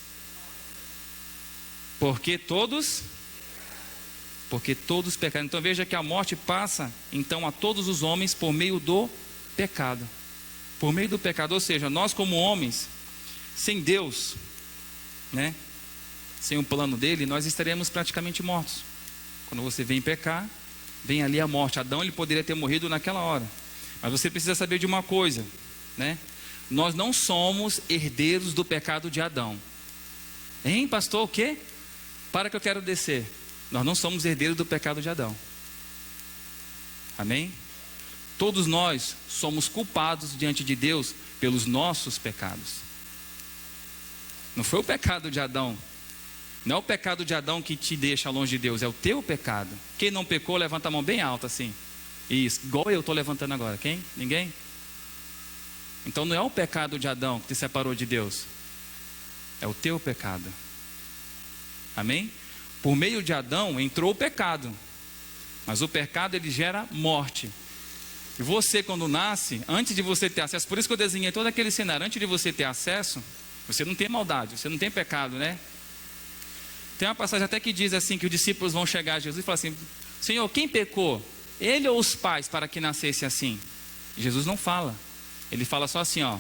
porque todos pecaram. Então veja que a morte passa então a todos os homens por meio do pecado. Por meio do pecado, ou seja, nós como homens, sem Deus, né, sem o plano dele, nós estaremos praticamente mortos. Quando você vem pecar, vem ali a morte. Adão, ele poderia ter morrido naquela hora, mas você precisa saber de uma coisa, né? Nós não somos herdeiros do pecado de Adão. Hein, pastor, o quê? Para que eu quero descer. Nós não somos herdeiros do pecado de Adão. Amém? Todos nós somos culpados diante de Deus pelos nossos pecados. Não foi o pecado de Adão. Não é o pecado de Adão que te deixa longe de Deus, é o teu pecado. Quem não pecou, levanta a mão bem alta assim. Isso, igual eu estou levantando agora. Quem? Ninguém? Então não é o pecado de Adão que te separou de Deus. É o teu pecado. Amém? Por meio de Adão entrou o pecado. Mas o pecado ele gera morte. E você quando nasce, antes de você ter acesso, por isso que eu desenhei todo aquele cenário, antes de você ter acesso, você não tem maldade, você não tem pecado, né? Tem uma passagem até que diz assim, que os discípulos vão chegar a Jesus e falar assim: Senhor, quem pecou? Ele ou os pais para que nascesse assim? E Jesus não fala. Ele fala só assim, ó: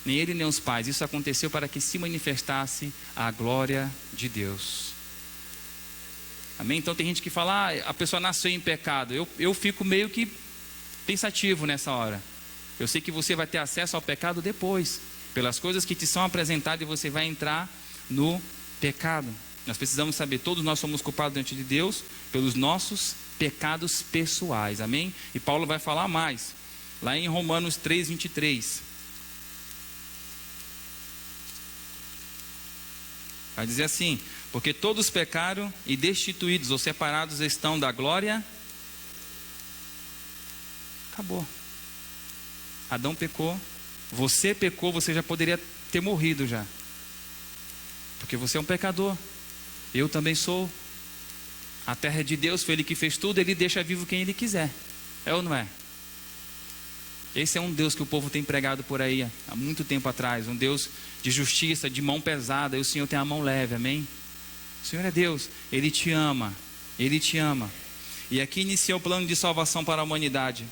nem ele nem os pais. Isso aconteceu para que se manifestasse a glória de Deus. Amém? Então tem gente que fala, a pessoa nasceu em pecado. Eu fico meio que pensativo nessa hora. Eu sei que você vai ter acesso ao pecado depois, pelas coisas que te são apresentadas, e você vai entrar no pecado. Nós precisamos saber, todos nós somos culpados diante de Deus pelos nossos pecados pessoais, amém? E Paulo vai falar mais, lá em Romanos 3:23. Vai dizer assim: porque todos pecaram e destituídos ou separados estão da glória. Acabou. Adão pecou, você pecou, você já poderia ter morrido já. Porque você é um pecador. Eu também sou. A terra é de Deus, foi Ele que fez tudo, Ele deixa vivo quem Ele quiser. É ou não é? Esse é um Deus que o povo tem pregado por aí há muito tempo atrás. Um Deus de justiça, de mão pesada. E o Senhor tem a mão leve, amém? O Senhor é Deus, Ele te ama. Ele te ama. E aqui inicia o plano de salvação para a humanidade.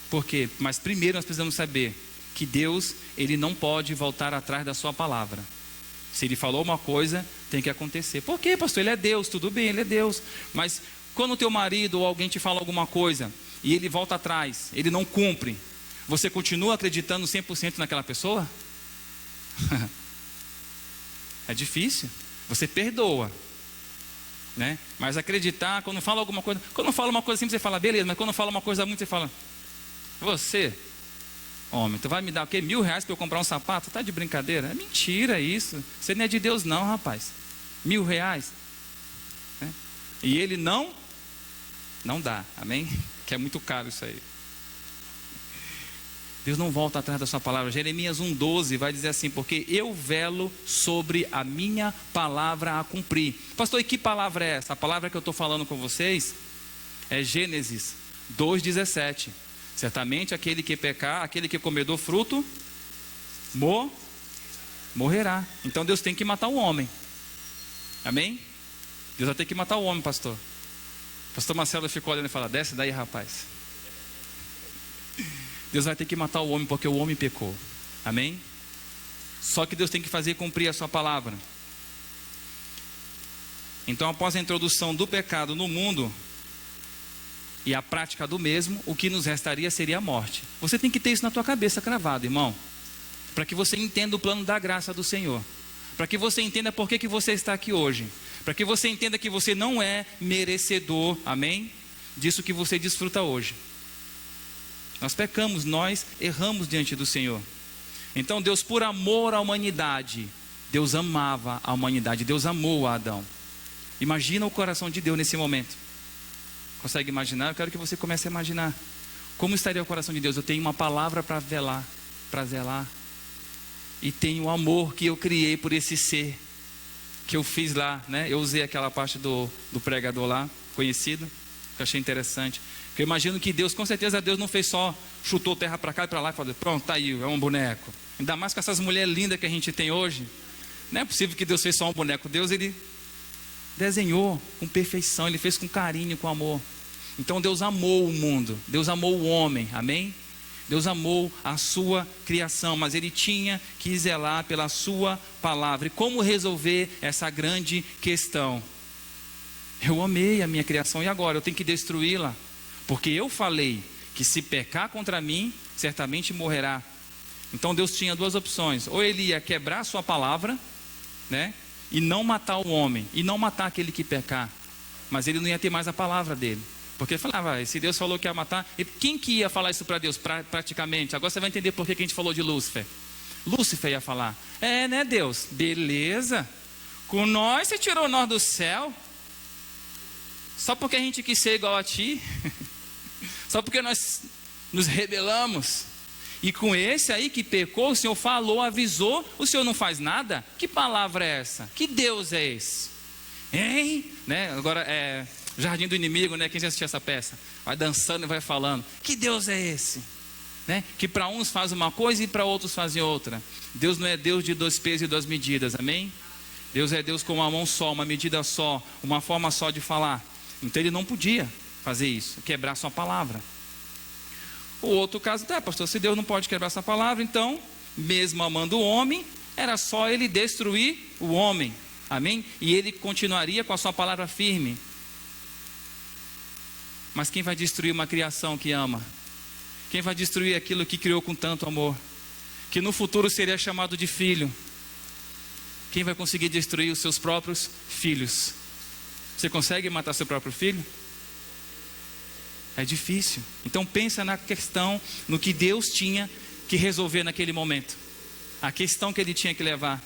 Por quê? Mas primeiro nós precisamos saber que Deus, Ele não pode voltar atrás da sua palavra. Se Ele falou uma coisa, tem que acontecer. Por quê, pastor? Ele é Deus, tudo bem, Ele é Deus. Mas quando o teu marido ou alguém te fala alguma coisa e ele volta atrás, ele não cumpre, você continua acreditando 100% naquela pessoa? É difícil. Você perdoa, né? Mas acreditar, quando fala alguma coisa, quando fala uma coisa assim, você fala, beleza, mas quando fala uma coisa muito, você fala, você, homem, tu vai me dar o quê? R$1.000 para eu comprar um sapato? Tá de brincadeira? É mentira isso. Você não é de Deus não, rapaz. R$1.000, né? E Ele não dá, amém? Que é muito caro isso aí. Deus não volta atrás da sua palavra. Jeremias 1:12 vai dizer assim: porque eu velo sobre a minha palavra a cumprir. Pastor, e que palavra é essa? A palavra que eu estou falando com vocês é Gênesis 2:17. Certamente aquele que pecar, aquele que comer do fruto, morrerá. Então Deus tem que matar o homem. Amém? Deus vai ter que matar o homem, pastor. Pastor Marcelo ficou olhando e fala, desce daí, rapaz. Deus vai ter que matar o homem porque o homem pecou. Amém? Só que Deus tem que fazer cumprir a sua palavra. Então, após a introdução do pecado no mundo e a prática do mesmo, o que nos restaria seria a morte. Você tem que ter isso na tua cabeça cravado, irmão, para que você entenda o plano da graça do Senhor, para que você entenda por que você está aqui hoje, para que você entenda que você não é merecedor, amém, disso que você desfruta hoje. Nós pecamos, nós erramos diante do Senhor. Então Deus, por amor à humanidade, Deus amava a humanidade, Deus amou a Adão. Imagina o coração de Deus nesse momento. Consegue imaginar? Eu quero que você comece a imaginar. Como estaria o coração de Deus? Eu tenho uma palavra para velar, para zelar. E tenho o amor que eu criei por esse ser, que eu fiz lá, né? Eu usei aquela parte do pregador lá, conhecido, que eu achei interessante. Porque eu imagino que Deus, com certeza Deus não fez só, chutou terra para cá e para lá e falou, pronto, tá aí, é um boneco. Ainda mais com essas mulheres lindas que a gente tem hoje. Não é possível que Deus fez só um boneco. Deus, Ele desenhou com perfeição, Ele fez com carinho, com amor. Então Deus amou o mundo, Deus amou o homem, amém? Deus amou a sua criação, mas Ele tinha que zelar pela sua palavra. E como resolver essa grande questão? Eu amei a minha criação e agora eu tenho que destruí-la, porque eu falei que se pecar contra mim, certamente morrerá. Então Deus tinha duas opções: ou Ele ia quebrar a sua palavra, né? E não matar o homem, e não matar aquele que pecar, mas Ele não ia ter mais a palavra dele. Porque ele falava, se Deus falou que ia matar, e quem que ia falar isso para Deus praticamente? Agora você vai entender por que a gente falou de Lúcifer. Lúcifer ia falar, né Deus, beleza, com nós você tirou nós do céu, só porque a gente quis ser igual a ti, só porque nós nos rebelamos, e com esse aí que pecou, o Senhor falou, avisou, o Senhor não faz nada? Que palavra é essa? Que Deus é esse? Hein? Né? Agora Jardim do Inimigo, né? Quem já assistiu essa peça? Vai dançando e vai falando, que Deus é esse? Né? Que para uns faz uma coisa e para outros fazem outra. Deus não é Deus de 2 pesos e 2 medidas, amém? Deus é Deus com uma mão só, uma medida só, uma forma só de falar. Então ele não podia fazer isso, quebrar sua palavra. O outro caso, pastor, se Deus não pode quebrar sua palavra, então, mesmo amando o homem, era só ele destruir o homem, amém? E ele continuaria com a sua palavra firme. Mas quem vai destruir uma criação que ama? Quem vai destruir aquilo que criou com tanto amor? Que no futuro seria chamado de filho. Quem vai conseguir destruir os seus próprios filhos? Você consegue matar seu próprio filho? É difícil. Então pensa na questão, no que Deus tinha que resolver naquele momento. A questão que ele tinha que levar.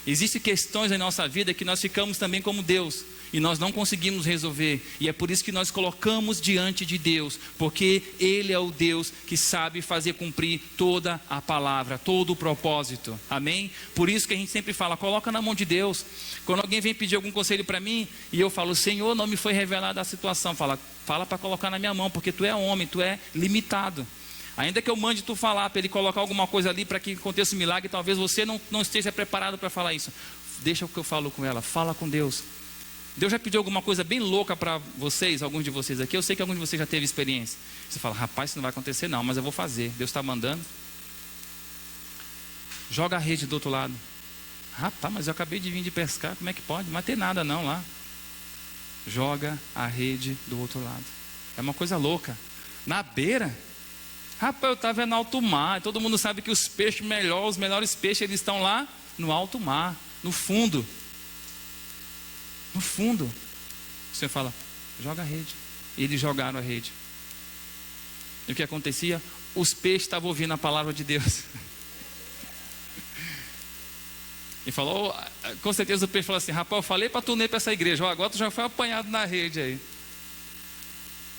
Existem questões em nossa vida que nós ficamos também como Deus e nós não conseguimos resolver, e é por isso que nós colocamos diante de Deus, porque Ele é o Deus que sabe fazer cumprir toda a palavra, todo o propósito, amém? Por isso que a gente sempre fala, coloca na mão de Deus. Quando alguém vem pedir algum conselho para mim, e eu falo, Senhor, não me foi revelada a situação, fala para colocar na minha mão, porque tu é homem, tu é limitado. Ainda que eu mande tu falar para ele colocar alguma coisa ali para que aconteça um milagre, talvez você não esteja preparado para falar isso. Deixa o que eu falo com ela, fala com Deus. Deus já pediu alguma coisa bem louca para vocês, alguns de vocês aqui, eu sei que alguns de vocês já teve experiência. Você fala, rapaz, isso não vai acontecer não, mas eu vou fazer, Deus está mandando. Joga a rede do outro lado. Rapaz, mas eu acabei de vir de pescar, como é que pode? Não vai ter nada não lá. Joga a rede do outro lado. É uma coisa louca. Na beira, rapaz, eu estava vendo alto mar, todo mundo sabe que os peixes melhores, os melhores peixes, eles estão lá no alto mar, no fundo. No fundo, você fala, joga a rede. E eles jogaram a rede. E o que acontecia? Os peixes estavam ouvindo a palavra de Deus. E falou, com certeza o peixe falou assim, rapaz, eu falei para tu nem para essa igreja, agora tu já foi apanhado na rede aí.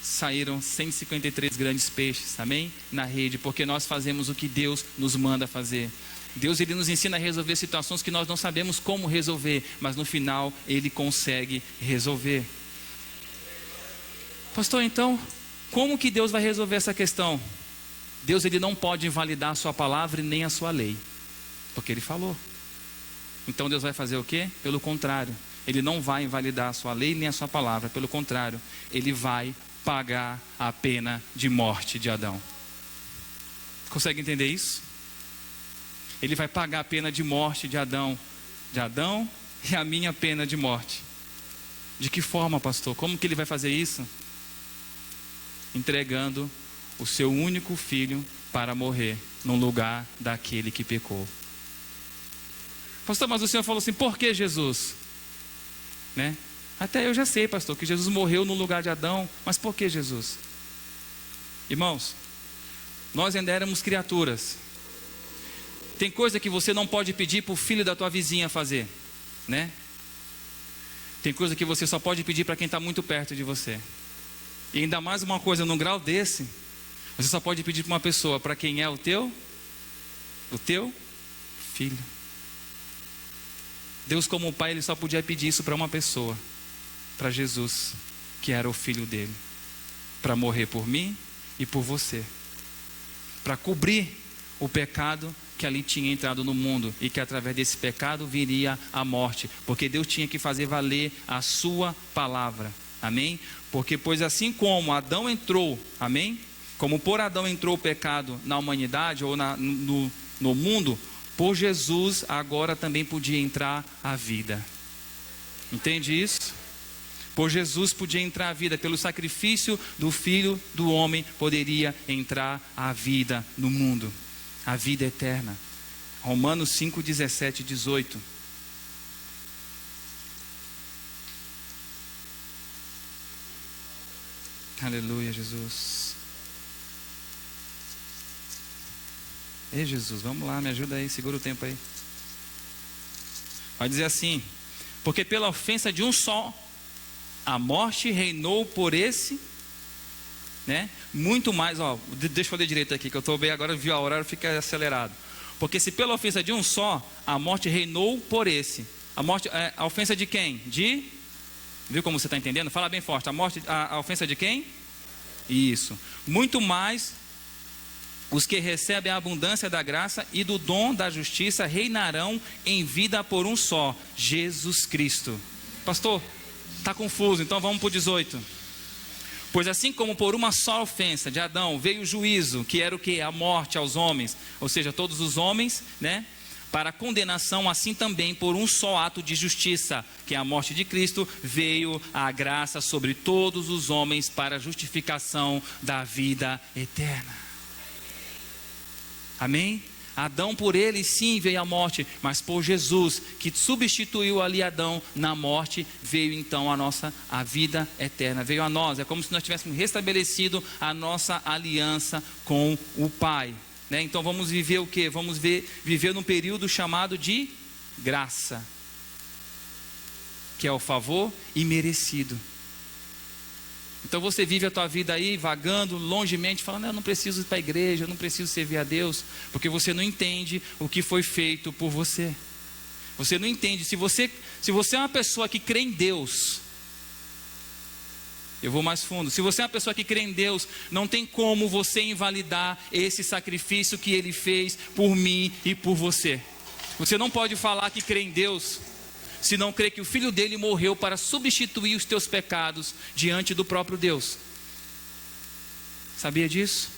Saíram 153 grandes peixes, amém? Na rede, porque nós fazemos o que Deus nos manda fazer. Deus, ele nos ensina a resolver situações que nós não sabemos como resolver, mas no final ele consegue resolver. Pastor, então, como que Deus vai resolver essa questão? Deus, ele não pode invalidar a sua palavra e nem a sua lei, porque ele falou. Então Deus vai fazer o quê? Pelo contrário, ele não vai invalidar a sua lei nem a sua palavra, pelo contrário, ele vai pagar a pena de morte de Adão. Consegue entender isso? Ele vai pagar a pena de morte de Adão e a minha pena de morte. De que forma, pastor? Como que ele vai fazer isso? Entregando o seu único filho para morrer no lugar daquele que pecou. Pastor, mas o senhor falou assim, por que Jesus? Né? Até eu já sei, pastor, que Jesus morreu no lugar de Adão, mas por que Jesus? Irmãos, nós ainda éramos criaturas. Tem coisa que você não pode pedir para o filho da tua vizinha fazer, né? Tem coisa que você só pode pedir para quem está muito perto de você. E ainda mais uma coisa, num grau desse, você só pode pedir para uma pessoa, para quem é o teu filho. Deus, como pai, ele só podia pedir isso para uma pessoa, para Jesus, que era o filho dele, para morrer por mim e por você, para cobrir o pecado que ali tinha entrado no mundo, e que através desse pecado viria a morte, porque Deus tinha que fazer valer a sua palavra, amém? Porque pois assim como Adão entrou, amém? Como por Adão entrou o pecado na humanidade, ou no mundo, por Jesus agora também podia entrar a vida. Entende isso? Por Jesus podia entrar a vida, pelo sacrifício do Filho do Homem poderia entrar a vida no mundo, a vida eterna. Romanos 5, 17 e 18. Aleluia, Jesus. Ei, Jesus, vamos lá, me ajuda aí, segura o tempo aí. Vai dizer assim: porque pela ofensa de um só, a morte reinou por esse, né? Muito mais, ó, deixa eu ler direito aqui, que eu estou bem agora, viu a hora, fica acelerado. Porque se pela ofensa de um só, a morte reinou por esse. A ofensa de quem? Viu como você está entendendo? Fala bem forte. A ofensa de quem? Isso. Muito mais os que recebem a abundância da graça e do dom da justiça reinarão em vida por um só, Jesus Cristo. Pastor, está confuso, então vamos para o 18. Pois assim como por uma só ofensa de Adão veio o juízo, que era o que? A morte aos homens, ou seja, todos os homens, né? Para condenação, assim também por um só ato de justiça, que é a morte de Cristo, veio a graça sobre todos os homens para a justificação da vida eterna. Amém? Adão, por ele sim veio a morte, mas por Jesus, que substituiu ali Adão na morte, veio então a vida eterna, veio a nós. É como se nós tivéssemos restabelecido a nossa aliança com o Pai, né? Então vamos viver o quê? Vamos viver num período chamado de graça, que é o favor imerecido. Então você vive a tua vida aí vagando longemente, falando: eu não preciso ir para a igreja, eu não preciso servir a Deus, porque você não entende o que foi feito por você. Você não entende. Se você é uma pessoa que crê em Deus, eu vou mais fundo. Se você é uma pessoa que crê em Deus, não tem como você invalidar esse sacrifício que Ele fez por mim e por você. Você não pode falar que crê em Deus se não crê que o Filho dele morreu para substituir os teus pecados diante do próprio Deus. Sabia disso?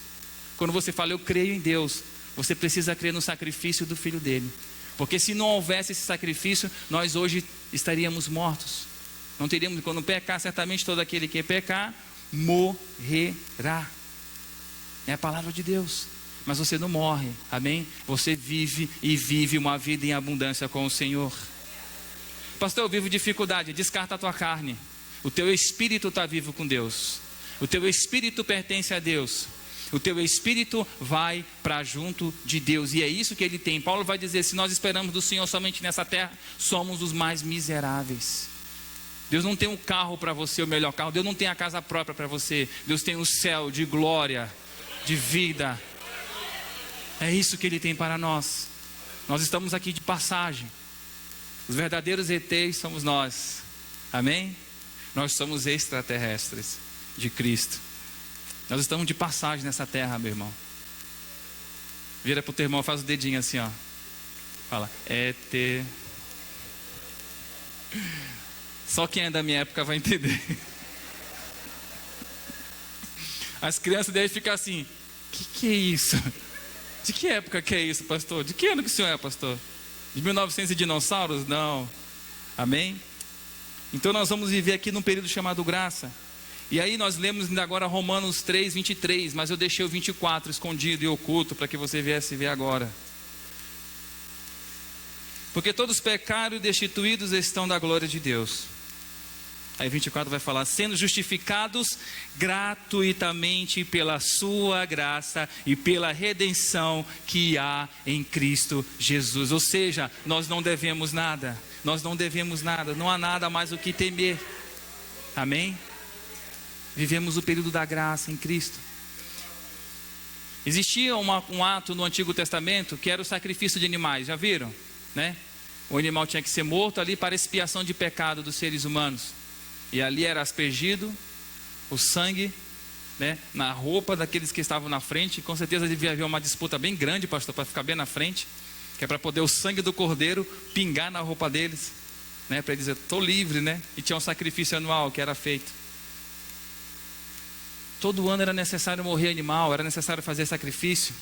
Quando você fala eu creio em Deus, você precisa crer no sacrifício do Filho dele. Porque se não houvesse esse sacrifício, nós hoje estaríamos mortos. Não teríamos, quando pecar, certamente todo aquele que pecar, morrerá. É a palavra de Deus. Mas você não morre, amém? Você vive e vive uma vida em abundância com o Senhor. Pastor, eu vivo dificuldade. Descarta a tua carne. O teu espírito está vivo com Deus. O teu espírito pertence a Deus. O teu espírito vai para junto de Deus. E é isso que ele tem. Paulo vai dizer: se nós esperamos do Senhor somente nessa terra, somos os mais miseráveis. Deus não tem um carro para você, o melhor carro. Deus não tem a casa própria para você. Deus tem um céu de glória, de vida. É isso que ele tem para nós. Nós estamos aqui de passagem. Os verdadeiros ETs somos nós. Amém? Nós somos extraterrestres de Cristo. Nós estamos de passagem nessa terra, meu irmão. Vira para o teu irmão, faz o dedinho assim, ó. Fala: ET. Só quem é da minha época vai entender. As crianças devem ficar assim: que é isso? De que época que é isso, pastor? De que ano que o senhor é, pastor? De 1900 e dinossauros? Não. Amém? Então nós vamos viver aqui num período chamado graça. E aí nós lemos ainda agora Romanos 3, 23. Mas eu deixei o 24 escondido e oculto para que você viesse ver agora. Porque todos pecaram e destituídos estão da glória de Deus. Aí 24 vai falar: sendo justificados gratuitamente pela sua graça e pela redenção que há em Cristo Jesus. Ou seja, nós não devemos nada. Nós não devemos nada. Não há nada mais o que temer. Amém? Vivemos o período da graça em Cristo. Existia um ato no Antigo Testamento que era o sacrifício de animais. Já viram? Né? O animal tinha que ser morto ali para expiação de pecado dos seres humanos. E ali era aspergido o sangue, né, na roupa daqueles que estavam na frente. Com certeza devia haver uma disputa bem grande, pastor, para ficar bem na frente, que é para poder o sangue do cordeiro pingar na roupa deles, né, para eles dizer: estou livre, né? E tinha um sacrifício anual que era feito. Todo ano era necessário morrer animal, era necessário fazer sacrifício.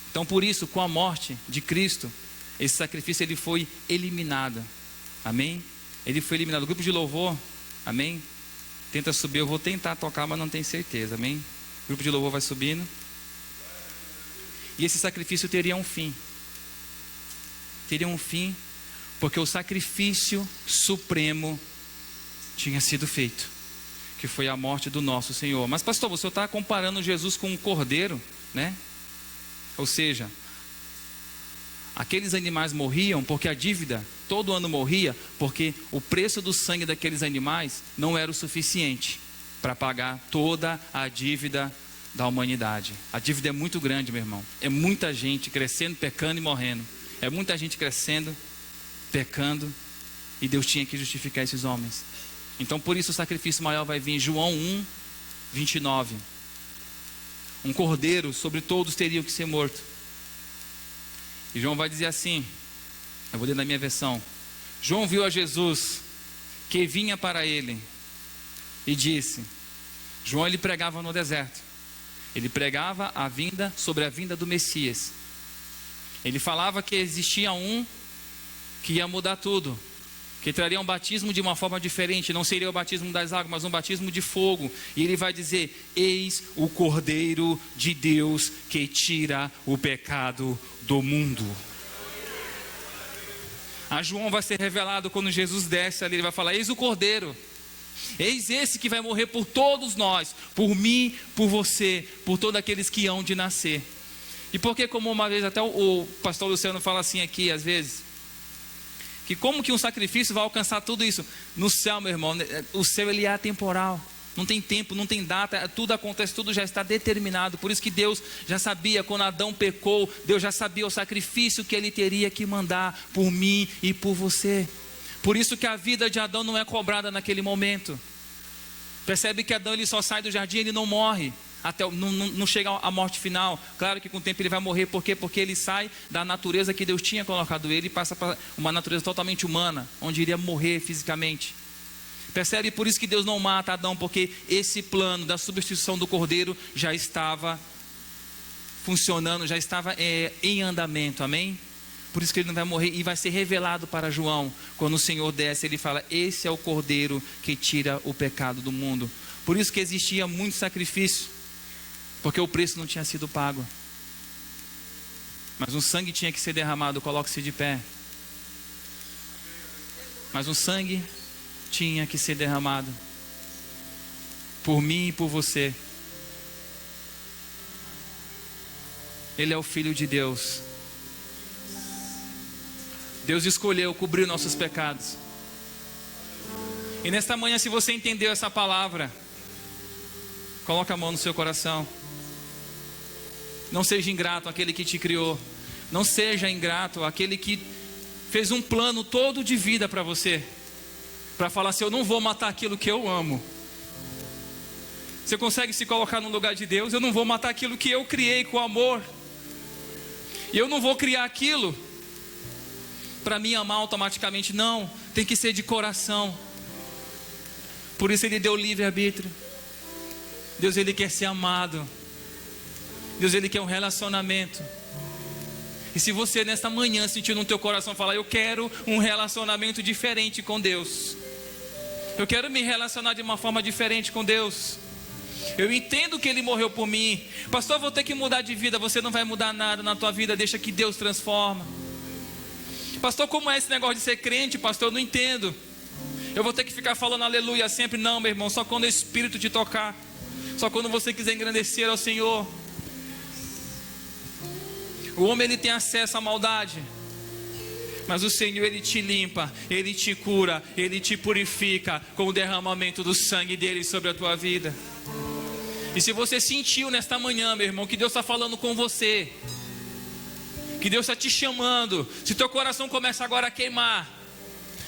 Então por isso, com a morte de Cristo, esse sacrifício ele foi eliminado. Amém? Ele foi eliminado. O grupo de louvor, amém? Tenta subir, eu vou tentar tocar, mas não tenho certeza, amém? O grupo de louvor vai subindo. E esse sacrifício teria um fim. Teria um fim, porque o sacrifício supremo tinha sido feito. que foi a morte do nosso Senhor. Mas pastor, você está comparando Jesus com um cordeiro, né? Ou seja, aqueles animais morriam porque a dívida todo ano morria, porque o preço do sangue daqueles animais não era o suficiente para pagar toda a dívida da humanidade. A dívida é muito grande, meu irmão. É muita gente crescendo, pecando e morrendo. É muita gente crescendo, pecando, e Deus tinha que justificar esses homens. Então por isso o sacrifício maior vai vir. João 1, 29. Um cordeiro sobre todos teria que ser morto. E João vai dizer assim, eu vou ler na minha versão: João viu a Jesus que vinha para ele e disse. João, ele pregava no deserto. Ele pregava a vinda, sobre a vinda do Messias. Ele falava que existia um que ia mudar tudo, que traria um batismo de uma forma diferente. Não seria o batismo das águas, mas um batismo de fogo. E ele vai dizer: eis o Cordeiro de Deus que tira o pecado do mundo. A João vai ser revelado quando Jesus desce ali. Ele vai falar: eis o Cordeiro, eis esse que vai morrer por todos nós, por mim, por você, por todos aqueles que hão de nascer. E porque, como uma vez até o pastor Luciano fala assim aqui às vezes, que como que um sacrifício vai alcançar tudo isso? No céu, meu irmão, o céu ele é atemporal. Não tem tempo, não tem data, tudo acontece, tudo já está determinado. Por isso que Deus já sabia, quando Adão pecou, Deus já sabia o sacrifício que ele teria que mandar por mim e por você. Por isso que a vida de Adão não é cobrada naquele momento. Percebe que Adão ele só sai do jardim, ele não morre, até não chega à morte final. Claro que com o tempo ele vai morrer, por quê? Porque ele sai da natureza que Deus tinha colocado ele e passa para uma natureza totalmente humana, onde iria morrer fisicamente. Percebe? Por isso que Deus não mata Adão, porque esse plano da substituição do cordeiro já estava funcionando, já estava em andamento, amém? Por isso que ele não vai morrer, e vai ser revelado para João, quando o Senhor desce, ele fala: esse é o cordeiro que tira o pecado do mundo. Por isso que existia muito sacrifício, porque o preço não tinha sido pago, mas um sangue tinha que ser derramado. Coloque-se de pé. Mas um sangue tinha que ser derramado por mim e por você. Ele é o Filho de Deus. Deus escolheu cobrir nossos pecados. E nesta manhã, se você entendeu essa palavra, coloca a mão no seu coração. Não seja ingrato àquele que te criou. Não seja ingrato àquele que fez um plano todo de vida para você, para falar assim: eu não vou matar aquilo que eu amo. Você consegue se colocar no lugar de Deus? Eu não vou matar aquilo que eu criei com amor. E eu não vou criar aquilo para me amar automaticamente. Não, tem que ser de coração. Por isso ele deu livre-arbítrio. Deus, ele quer ser amado. Deus, ele quer um relacionamento. E se você nesta manhã sentir no teu coração falar: eu quero um relacionamento diferente com Deus, eu quero me relacionar de uma forma diferente com Deus, eu entendo que ele morreu por mim. Pastor, eu vou ter que mudar de vida. Você não vai mudar nada na tua vida, deixa que Deus transforma. Pastor, como é esse negócio de ser crente? Pastor, eu não entendo. Eu vou ter que ficar falando aleluia sempre? Não, meu irmão, só quando o Espírito te tocar, só quando você quiser engrandecer ao Senhor. O homem ele tem acesso à maldade, mas o Senhor ele te limpa, ele te cura, ele te purifica com o derramamento do sangue dele sobre a tua vida. E se você sentiu nesta manhã, meu irmão, que Deus está falando com você, que Deus está te chamando, se teu coração começa agora a queimar,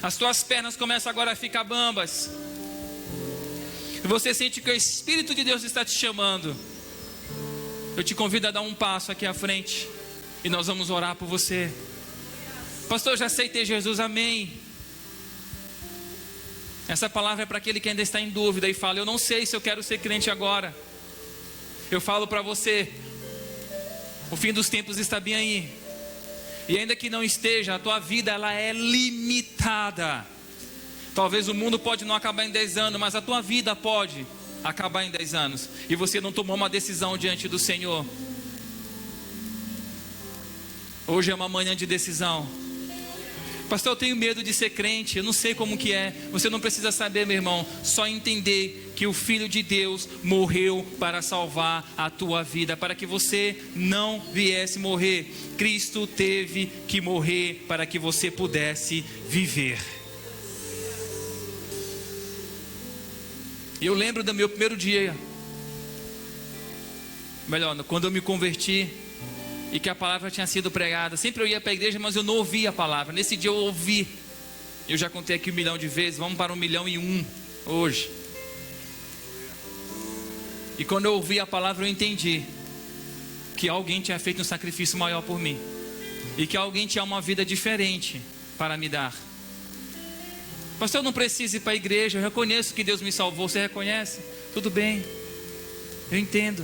as tuas pernas começam agora a ficar bambas, e você sente que o Espírito de Deus está te chamando, eu te convido a dar um passo aqui à frente, e nós vamos orar por você. Pastor, eu já aceitei Jesus, amém. Essa palavra é para aquele que ainda está em dúvida e fala: eu não sei se eu quero ser crente agora. Eu falo para você, o fim dos tempos está bem aí. E ainda que não esteja, a tua vida ela é limitada. Talvez o mundo pode não acabar em 10 anos, mas a tua vida pode acabar em 10 anos. E você não tomou uma decisão diante do Senhor. Hoje é uma manhã de decisão. Pastor, eu tenho medo de ser crente, eu não sei como que é. Você não precisa saber, meu irmão, só entender que o Filho de Deus morreu para salvar a tua vida, para que você não viesse morrer. Cristo teve que morrer para que você pudesse viver. Eu lembro do meu primeiro dia, quando eu me converti e que a palavra tinha sido pregada. Sempre eu ia para a igreja, mas eu não ouvia a palavra. Nesse dia eu ouvi. Eu já contei aqui 1 milhão de vezes. Vamos para 1.000.001 hoje. E quando eu ouvi a palavra, eu entendi que alguém tinha feito um sacrifício maior por mim, e que alguém tinha uma vida diferente para me dar. Pastor, eu não preciso ir para a igreja, eu reconheço que Deus me salvou. Você reconhece? Tudo bem, eu entendo.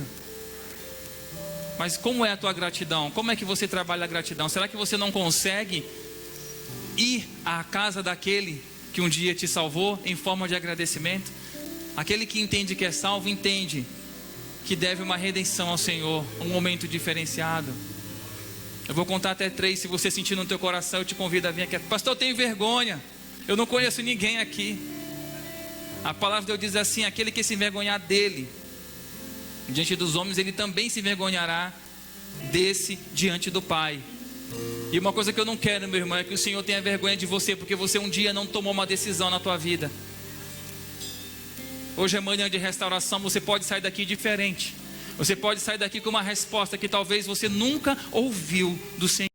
Mas como é a tua gratidão? Como é que você trabalha a gratidão? Será que você não consegue ir à casa daquele que um dia te salvou em forma de agradecimento? Aquele que entende que é salvo, entende que deve uma redenção ao Senhor, um momento diferenciado. Eu vou contar até 3, se você sentir no teu coração, eu te convido a vir aqui. Pastor, eu tenho vergonha, eu não conheço ninguém aqui. A palavra de Deus diz assim: aquele que se envergonhar dele diante dos homens, ele também se envergonhará desse diante do Pai. E uma coisa que eu não quero, meu irmão, é que o Senhor tenha vergonha de você, porque você um dia não tomou uma decisão na tua vida. Hoje é manhã de restauração, você pode sair daqui diferente. Você pode sair daqui com uma resposta que talvez você nunca ouviu do Senhor.